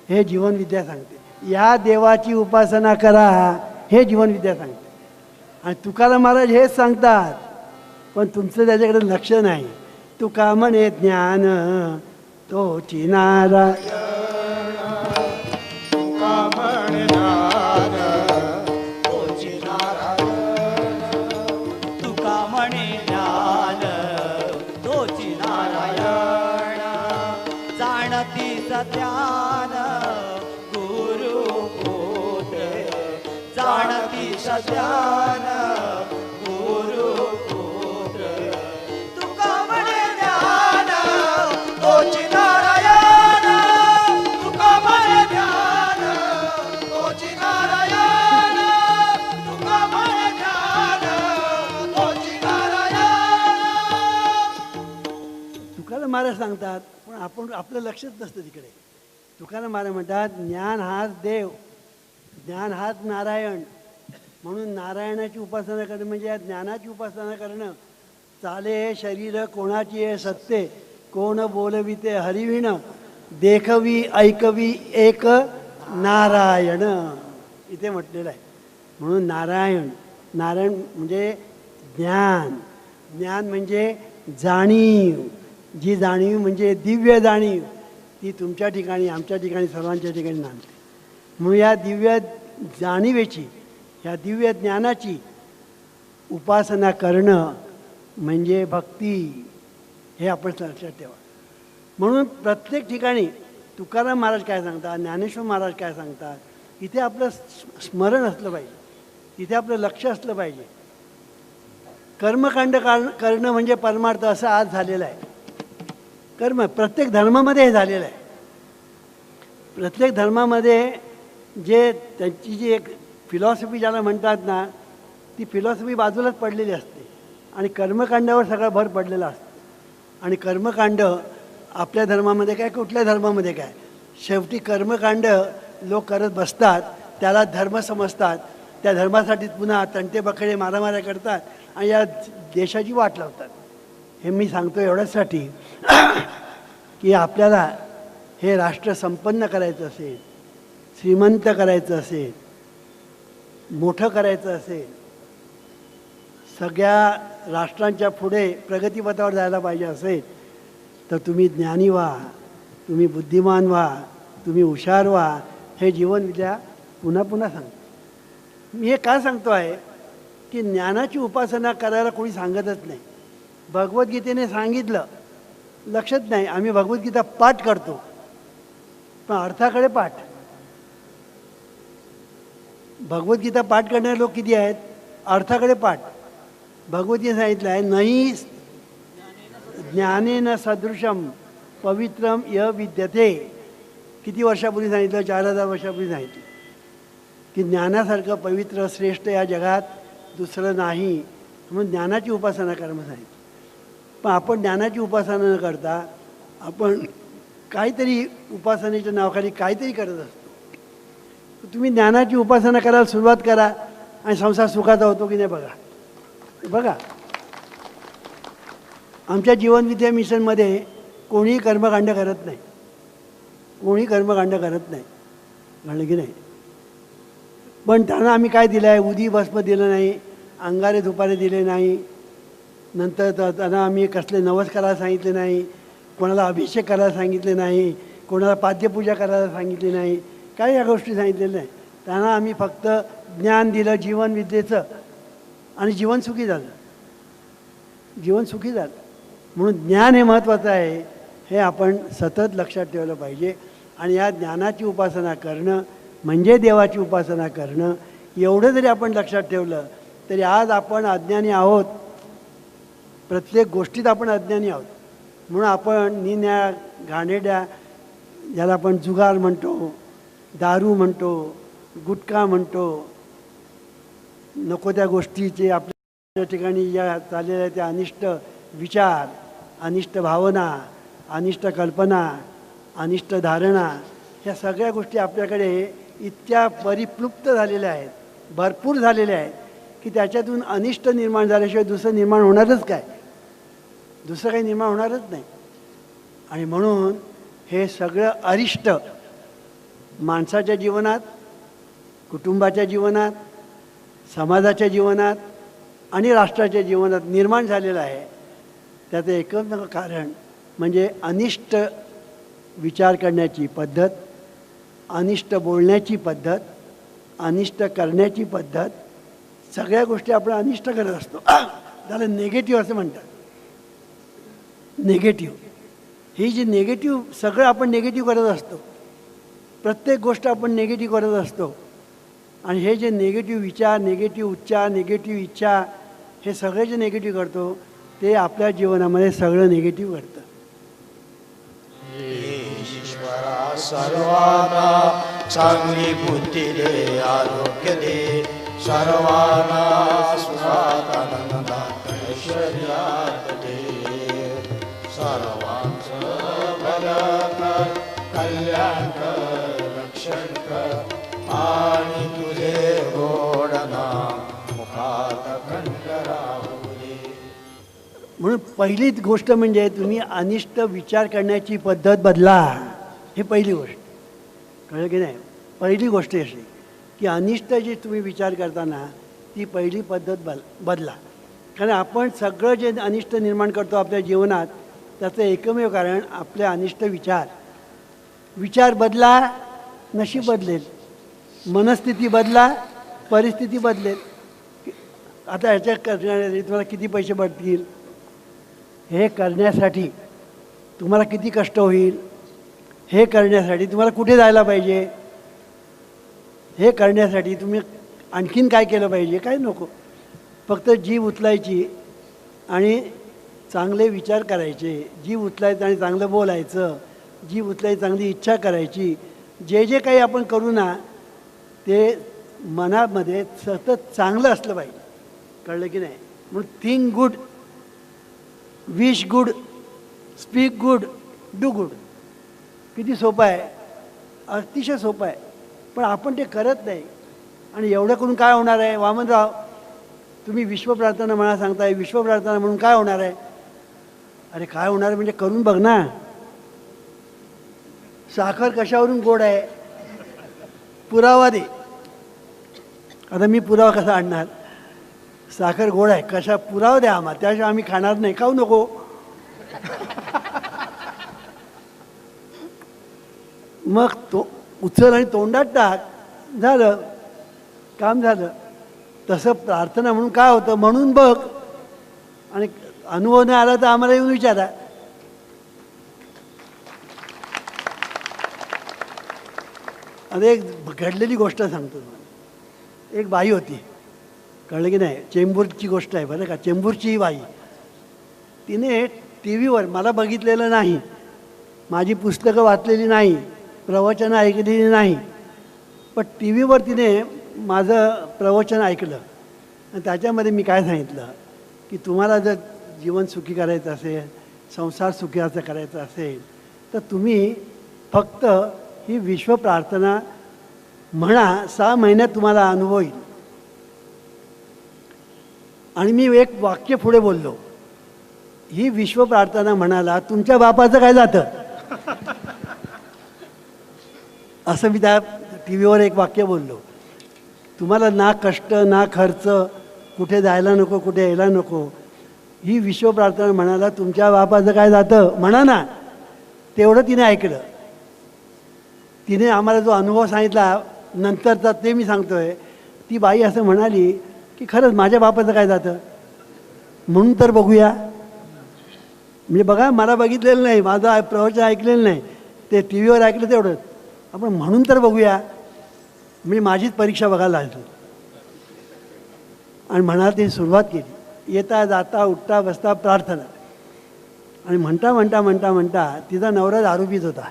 हे जीवनविद्या सांगते. या देवाची उपासना करा हे जीवनविद्या सांगते. आणि तुकाराम महाराज हेच सांगतात, पण तुमचं त्याच्याकडे लक्ष नाही. तुका म्हणे ज्ञान तोची नारायण. ध्यान गुरु पुत्र जाणती सध्यान गुरु पुत्र तुका म्हणे ध्यान तोची नारायण. तुका म्हणे ध्यान तोची नारायण. तुका म्हणे ध्यान तोची नारायण. तुकाराम महाराज सांगतात, पण आपण आपलं लक्षच नसतं तिकडे. तुकाराम महाराज म्हणतात ज्ञान हाच देव, ज्ञान हाच नारायण. म्हणून नारायणाची उपासना करणं म्हणजे या ज्ञानाची उपासना करणं. चाले शरीर कोणाची आहे सत्ते, कोण बोलविते हरिविण, देखवी ऐकवी एक नारायण, इथे म्हटलेलं आहे. म्हणून नारायण, नारायण म्हणजे ज्ञान. ज्ञान म्हणजे जाणीव. जी जाणीव म्हणजे दिव्य जाणीव, ती तुमच्या ठिकाणी, आमच्या ठिकाणी, सर्वांच्या ठिकाणी नांदते. म्हणून या दिव्य जाणीवेची, या दिव्य ज्ञानाची उपासना करणं म्हणजे भक्ती, हे आपण लक्षात ठेवा. म्हणून प्रत्येक ठिकाणी तुकाराम महाराज काय सांगतात, ज्ञानेश्वर महाराज काय सांगतात, इथे आपलं स्मरण असलं पाहिजे, इथे आपलं लक्ष असलं पाहिजे. कर्मकांड करणं म्हणजे परमार्थ असं आज झालेलं आहे. कर्म प्रत्येक धर्मामध्ये हे झालेलं आहे. प्रत्येक धर्मामध्ये जे त्यांची जी एक फिलॉसॉफी ज्याला म्हणतात ना, ती फिलॉसॉफी बाजूलाच पडलेली असते आणि कर्मकांडावर सगळा भर पडलेला असतो. आणि कर्मकांड आपल्या धर्मामध्ये काय, कुठल्या धर्मामध्ये काय, शेवटी कर्मकांड लोक करत बसतात, त्याला धर्म समजतात, त्या धर्मासाठी पुन्हा तंटे बकडे मारामाऱ्या करतात आणि या देशाची वाट लावतात. हे मी सांगतो एवढ्यासाठी की आपल्याला हे राष्ट्र संपन्न करायचं असेल, श्रीमंत करायचं असेल, मोठं करायचं असेल, सगळ्या राष्ट्रांच्या पुढे प्रगतीपथावर जायला पाहिजे असेल, तर तुम्ही ज्ञानी व्हा, तुम्ही बुद्धिमान व्हा, तुम्ही हुशार व्हा. हे जीवनविद्या पुन्हा पुन्हा सांगतो. मी हे का सांगतो आहे की ज्ञानाची उपासना करायला कोणी सांगतच नाही. भगवद्गीतेने सांगितलं, लक्षात नाही. आम्ही भगवद्गीता पाठ करतो, पण अर्थाकडे पाठ. भगवद्गीता पाठ करणारे लोक किती आहेत? अर्थाकडे पाठ. भगवद्गीता सांगितलं आहे, नाही ज्ञानेन सदृशम पवित्रम य विद्यते. किती वर्षापूर्वी सांगितलं? 4000 वर्षापूर्वी सांगितलं की ज्ञानासारखं पवित्र श्रेष्ठ या जगात दुसरं नाही. म्हणून ज्ञानाची उपासना करा म्हणून सांगितलं. पण आपण ज्ञानाची उपासना न करता आपण काहीतरी उपासनेच्या नावाखाली काहीतरी करत असतो. तुम्ही ज्ञानाची उपासना करायला सुरुवात करा आणि संसार सुखाचा होतो की नाही बघा. बघा आमच्या जीवनविद्या मिशनमध्ये कोणीही कर्मकांड करत नाही, कोणी कर्मकांड करत नाही, कळलं की नाही. पण त्यांना आम्ही काय दिलं आहे, उदी भस्म दिलं नाही, अंगारे धुपारे दिले नाही, नंतर त्यांना आम्ही कसले नवस करायला सांगितले नाही, कोणाला अभिषेक करायला सांगितले नाही, कोणाला पाद्यपूजा करायला सांगितली नाही, काही या गोष्टी सांगितलेल्या नाही. त्यांना आम्ही फक्त ज्ञान दिलं जीवनविद्येचं आणि जीवन सुखी झालं, जीवन सुखी झालं. म्हणून ज्ञान हे महत्त्वाचं आहे, हे आपण सतत लक्षात ठेवलं पाहिजे. आणि या ज्ञानाची उपासना करणं म्हणजे देवाची उपासना करणं. एवढं जरी आपण लक्षात ठेवलं तरी आज आपण अज्ञानी आहोत, प्रत्येक गोष्टीत आपण अज्ञानी आहोत. म्हणून आपण निन्या घाणेड्या, ज्याला आपण जुगार म्हणतो, दारू म्हणतो, गुटखा म्हणतो, नको त्या गोष्टीचे आपल्या ठिकाणी ज्या चाललेल्या त्या अनिष्ट विचार, अनिष्ट भावना, अनिष्ट कल्पना, अनिष्ट धारणा, ह्या सगळ्या गोष्टी आपल्याकडे इतक्या परिप्लुप्त झालेल्या आहेत, भरपूर झालेल्या आहेत की त्याच्यातून अनिष्ट निर्माण झाल्याशिवाय दुसरं निर्माण होणारच काय, दुसरं काही निर्माण होणारच नाही. आणि म्हणून हे सगळं अरिष्ट माणसाच्या जीवनात, कुटुंबाच्या जीवनात, समाजाच्या जीवनात आणि राष्ट्राच्या जीवनात निर्माण झालेलं आहे. त्याचं एकमेव कारण म्हणजे अनिष्ट विचार करण्याची पद्धत, अनिष्ट बोलण्याची पद्धत, अनिष्ट करण्याची पद्धत. सगळ्या गोष्टी आपण अनिष्ट करत असतो. त्याला नेगेटिव्ह असं म्हणतात. नेगेटिव्ह ही जी नेगेटिव्ह, सगळं आपण नेगेटिव्ह करत असतो, प्रत्येक गोष्ट आपण नेगेटिव्ह करत असतो. आणि हे जे नेगेटिव्ह विचार, नेगेटिव्ह उच्चार, नेगेटिव्ह इच्छा, हे सगळे जे नेगेटिव्ह करतो ते आपल्या जीवनामध्ये सगळं नेगेटिव्ह घडतं. ईश्वरा सर्वांना चांगली बुद्धी दे, आरोग्य दे, सर्वांना सुखात आनंदात ऐश्वर्यात दे, सर्वांचं भलं कर, कल्याण कर, रक्षण कर, आणि तुझे गोड नाम मुखात कंठ राहू दे. म्हणून पहिलीच गोष्ट म्हणजे तुम्ही अनिष्ट विचार करण्याची पद्धत बदला. हे पहिली गोष्ट, कळलं की नाही. पहिली गोष्ट अशी की अनिष्ट जे तुम्ही विचार करताना ती पहिली पद्धत बदला. कारण आपण सगळं जे अनिष्ट निर्माण करतो आपल्या जीवनात त्याचं एकमेव कारण आपले अनिष्ट विचार. विचार बदला, नशीब बदलेल. मनस्थिती बदला, परिस्थिती बदलेल. आता ह्याच्या करण्यासाठी तुम्हाला किती पैसे पडतील, हे करण्यासाठी तुम्हाला किती कष्ट होईल, हे करण्यासाठी तुम्हाला कुठे जायला पाहिजे, हे करण्यासाठी तुम्ही आणखीन काय केलं पाहिजे, काय नको. फक्त जीभ उचलायची आणि चांगले विचार करायचे, जीभ उचलायचं आणि चांगलं बोलायचं, जीभ उचलायची, चांगली इच्छा करायची. जे जे काही आपण करू ना ते मनामध्ये सतत चांगलं असलं पाहिजे, कळलं की नाही. म्हणून think good, wish good, speak good, do good. किती सोपं आहे, अतिशय सोपं आहे, पण आपण ते करत नाही. आणि एवढं करून काय होणार आहे. वामनराव, तुम्ही विश्व प्रार्थना म्हणा सांगताय, विश्व प्रार्थना म्हणून काय होणार आहे. अरे काय होणार आहे म्हणजे करून बघ ना. साखर कशावरून गोड आहे, पुरावा दे. आता मी पुरावा कसा आणणार, साखर गोड आहे, कशा पुरावा द्या आम्हाला, त्याशिवाय आम्ही खाणार नाही. खाऊ नको. मग तो उचल आणि तोंडात टाक, झालं काम झालं. तसं प्रार्थना म्हणून काय होतं म्हणून बघ, आणि अनुभव नाही आला तर आम्हाला येऊन विचारा. आता एक घडलेली गोष्ट सांगतो तुम्हाला. एक बाई होती, कळलं की नाही, चेंबूरची गोष्ट आहे बरं का. चेंबूरची ही बाई, तिने टी व्हीवर, मला बघितलेलं नाही, माझी पुस्तकं वाचलेली नाही, प्रवचनं ऐकलेली नाही, पण टी व्हीवर तिने माझं प्रवचन ऐकलं. आणि त्याच्यामध्ये मी काय सांगितलं की तुम्हाला जर जीवन सुखी करायचं असेल, संसार सुखीचा करायचा असेल, तर तुम्ही फक्त ही विश्व प्रार्थना म्हणा 6 महिन्यात तुम्हाला अनुभव येईल. आणि मी एक वाक्य पुढे बोललो, ही विश्व प्रार्थना म्हणाला तुमच्या बापाचं काय जातं. असं मी त्या टी व्हीवर एक वाक्य बोललो. तुम्हाला ना कष्ट ना खर्च, कुठे जायला नको, कुठे यायला नको. ही विश्व प्रार्थना म्हणाला तुमच्या बापाचं काय जातं म्हणा ना. तेवढं तिने ऐकलं. तिने आम्हाला जो अनुभव सांगितला नंतरचा ते मी सांगतोय. ती बाई असं म्हणाली की खरंच माझ्या बापाचं काय जातं, म्हणून तर बघूया. म्हणजे बघा, मला बघितलेलं नाही, माझं प्रवचन ऐकलेलं नाही, ते टी व्हीवर ऐकलं तेवढंच. आपण म्हणून तर बघूया, म्हणजे माझीच परीक्षा बघायला लागली. आणि म्हणा ती सुरुवात केली. येता जाता उठता बसता प्रार्थना. आणि म्हणता म्हणता म्हणता म्हणता तिचा नवरा दारू पीत होता,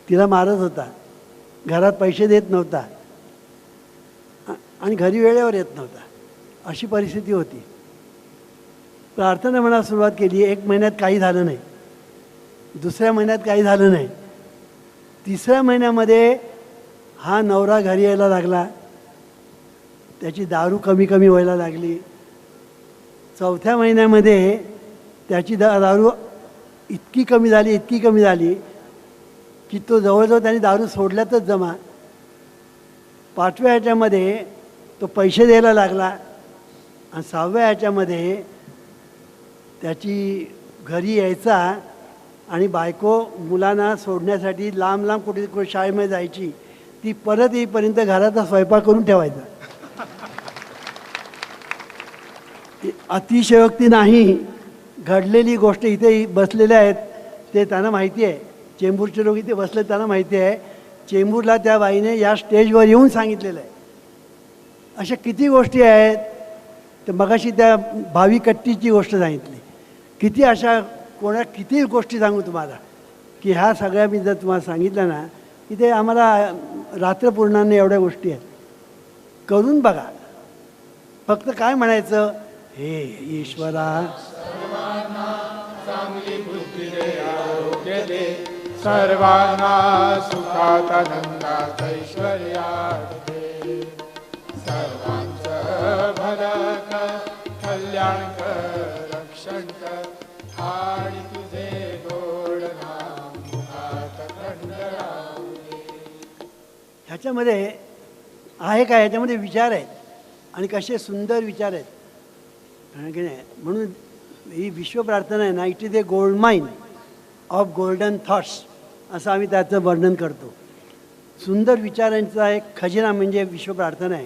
तिला मारत होता, घरात पैसे देत नव्हता आणि घरी वेळेवर येत नव्हता. अशी परिस्थिती होती. प्रार्थना म्हणायला सुरुवात केली. 1 महिन्यात काही झालं नाही, 2ऱ्या महिन्यात काही झालं नाही, 3ऱ्या महिन्यामध्ये हा नवरा घरी यायला लागला, त्याची दारू कमी कमी व्हायला लागली. 4थ्या महिन्यामध्ये त्याची दारू इतकी कमी झाली की तो जवळजवळ त्याने दारू सोडल्यातच जमा. 5व्या ह्याच्यामध्ये तो पैसे द्यायला लागला. आणि 6व्या ह्याच्यामध्ये त्याची घरी यायचा आणि बायको मुलांना सोडण्यासाठी लांब लांब कुठे शाळेमध्ये जायची. ती परत येईपर्यंत घराचा स्वयंपाक करून ठेवायचा. अतिशयोक्ती नाही, घडलेली गोष्ट. इथे बसलेले आहेत ते त्यांना माहिती आहे, चेंबूरचे लोक इथे बसले त्यांना माहिती आहे. चेंबूरला त्या बाईने या स्टेजवर येऊन सांगितलेलं आहे. अशा किती गोष्टी आहेत. तर मगाशी त्या भावी कट्टीची गोष्ट सांगितली. किती अशा किती गोष्टी सांगू तुम्हाला की ह्या सगळ्या मी जर तुम्हाला सांगितलं ना, इथे आम्हाला रात्र पूर्णांना एवढ्या गोष्टी आहेत. करून बघा. फक्त काय म्हणायचं, हे ईश्वरा चांगली बुद्धी दे, आरोग्य दे, सर्वांना सुखात आनंदात ऐश्वर्यात दे. सर्वांचं भलं कर, कल्याण कर, रक्षण कर, आणि तुझे गोड नाम मुखात खंडराव दे. ह्याच्यामध्ये आहे काय, ह्याच्यामध्ये विचार आहेत आणि कसे सुंदर विचार आहेत. की नाही, म्हणून ही विश्व प्रार्थना आहे ना, it is a gold mine of golden thoughts असं आम्ही त्याचं वर्णन करतो. सुंदर विचारांचा एक खजिना म्हणजे विश्व प्रार्थना आहे.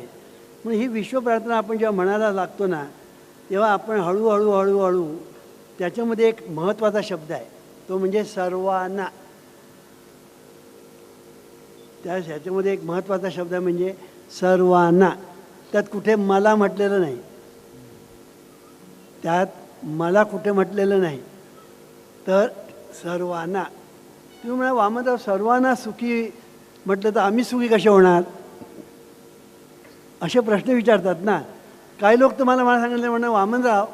म्हणून ही विश्व प्रार्थना आपण जेव्हा म्हणायला लागतो ना, तेव्हा आपण हळूहळू हळूहळू त्याच्यामध्ये एक महत्त्वाचा शब्द आहे, तो म्हणजे सर्वांना. ह्याच्यामध्ये एक महत्त्वाचा शब्द आहे म्हणजे सर्वांना. त्यात कुठे मला म्हटलेलं नाही, त्यात मला कुठे म्हटलेलं नाही, तर सर्वांना. तुम्ही म्हणा वामनराव सर्वांना सुखी म्हटलं तर आम्ही सुखी कसे होणार, असे प्रश्न विचारतात ना. काही लोक तुम्हाला मला सांगितलं म्हणा वामनराव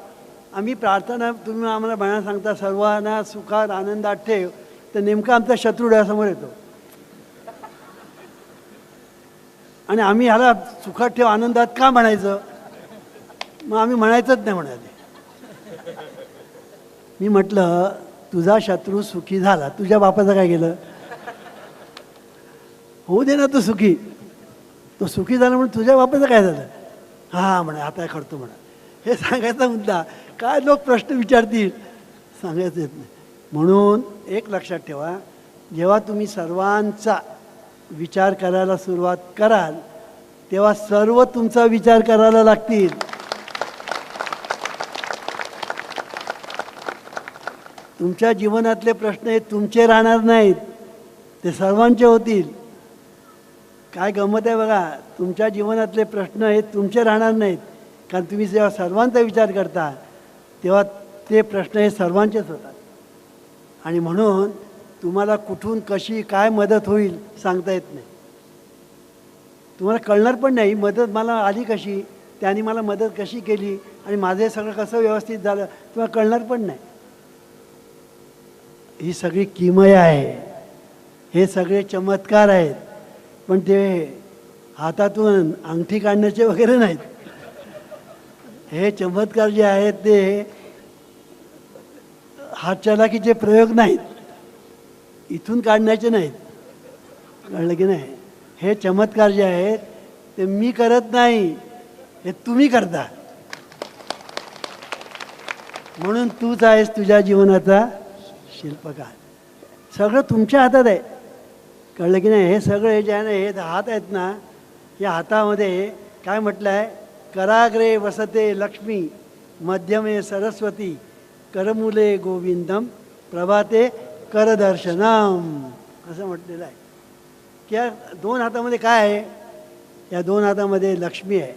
आम्ही प्रार्थना तुम्ही आम्हाला म्हणायला सांगता सर्वांना सुखात आनंदात ठेव, तर नेमका आमचा शत्रू डोळ्यासमोर येतो आणि आम्ही ह्याला सुखात ठेव आनंदात का म्हणायचं. मग आम्ही म्हणायचंच नाही म्हणाले. मी म्हटलं तुझा शत्रू सुखी झाला, तुझ्या बापाचं काय केलं, होऊ दे ना तो सुखी. तो सुखी झाला म्हणून तुझ्या बापाचं काय झालं. हां म्हणा आता करतो म्हणा, हे सांगायचा मुद्दा. काय लोक प्रश्न विचारतील सांगायचं येत नाही. म्हणून एक लक्षात ठेवा, जेव्हा तुम्ही सर्वांचा विचार करायला सुरुवात कराल तेव्हा सर्व तुमचा विचार करायला लागतील. तुमच्या जीवनातले प्रश्न हे तुमचे राहणार नाहीत, ते सर्वांचे होतील. काय गंमत आहे बघा, तुमच्या जीवनातले प्रश्न हे तुमचे राहणार नाहीत, कारण तुम्ही जेव्हा सर्वांचा विचार करता तेव्हा ते प्रश्न हे सर्वांचेच होतात. आणि म्हणून तुम्हाला कुठून कशी काय मदत होईल सांगता येत नाही. तुम्हाला कळणार पण नाही मदत मला आली कशी, त्याने मला मदत कशी केली आणि माझं हे सगळं कसं व्यवस्थित झालं तुम्हाला कळणार पण नाही. ही सगळी किमया आहे, हे सगळे चमत्कार आहेत, पण ते हातातून अंगठी काढण्याचे वगैरे नाहीत. हे चमत्कार जे आहेत ते हातचलाकीचे प्रयोग नाहीत, इथून काढण्याचे नाहीत. कळलं की नाही? हे चमत्कार जे आहेत ते मी करत नाही, हे तुम्ही करता. म्हणून तूच आहेस तुझ्या जीवनाचा शिल्पकार. सगळं तुमच्या हातात आहे. कळलं की नाही? हे सगळं हे जे आहे ना, हे हात आहेत ना, या हातामध्ये काय म्हटलं आहे? कराग्रे वसते लक्ष्मी, मध्यमे सरस्वती, करमुले गोविंदम, प्रभाते करदर्शनम, असं म्हटलेलं आहे. की या दोन हातामध्ये काय आहे? या दोन हातामध्ये लक्ष्मी आहे,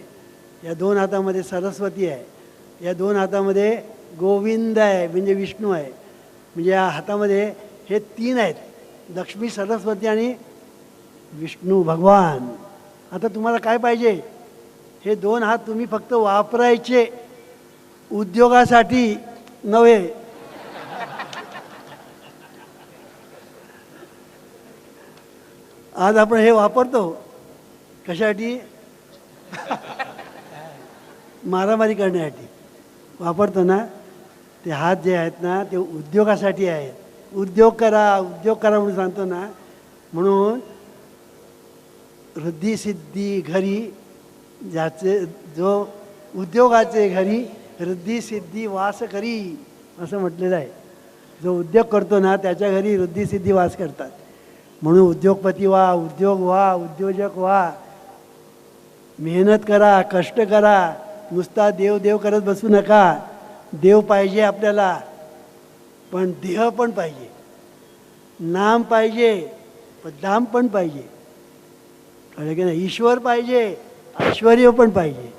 या दोन हातामध्ये सरस्वती आहे, या दोन हातामध्ये गोविंद आहे म्हणजे विष्णू आहे. म्हणजे या हातामध्ये हे तीन आहेत, लक्ष्मी, सरस्वती आणि विष्णू भगवान. आता तुम्हाला काय पाहिजे? हे दोन हात तुम्ही फक्त वापरायचे, उद्योगासाठी नव्हे. आज आपण हे वापरतो कशासाठी? मारामारी करण्यासाठी वापरतो ना. ते हात जे आहेत ना ते उद्योगासाठी आहेत. उद्योग करा, उद्योग करा म्हणून सांगतो ना. म्हणून वृद्धी सिद्धी घरी ज्याचे, जो उद्योगाचे घरी वृद्धी सिद्धी वास करी, असं म्हटलेलं आहे. जो उद्योग करतो ना त्याच्या घरी वृद्धी सिद्धी वास करतात. म्हणून उद्योगपती व्हा, उद्योग व्हा, उद्योजक व्हा. मेहनत करा, कष्ट करा. नुसता देव देव करत बसू नका. देव पाहिजे आपल्याला, पण देह पण पाहिजे. नाम पाहिजे, पण दाम पण पाहिजे. कळलं की नाही? ईश्वर पाहिजे, ऐश्वर्य पण पाहिजे.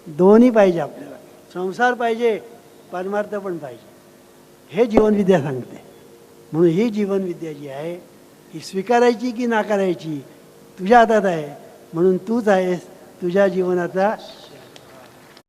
दोन्ही पाहिजे आपल्याला. संसार पाहिजे, परमार्थ पण पाहिजे. हे जीवनविद्या सांगते. म्हणून ही जीवनविद्या जी आहे ही स्वीकारायची की नाकारायची तुझ्या हातात आहे. म्हणून तूच आहेस तुझ्या जीवनाचा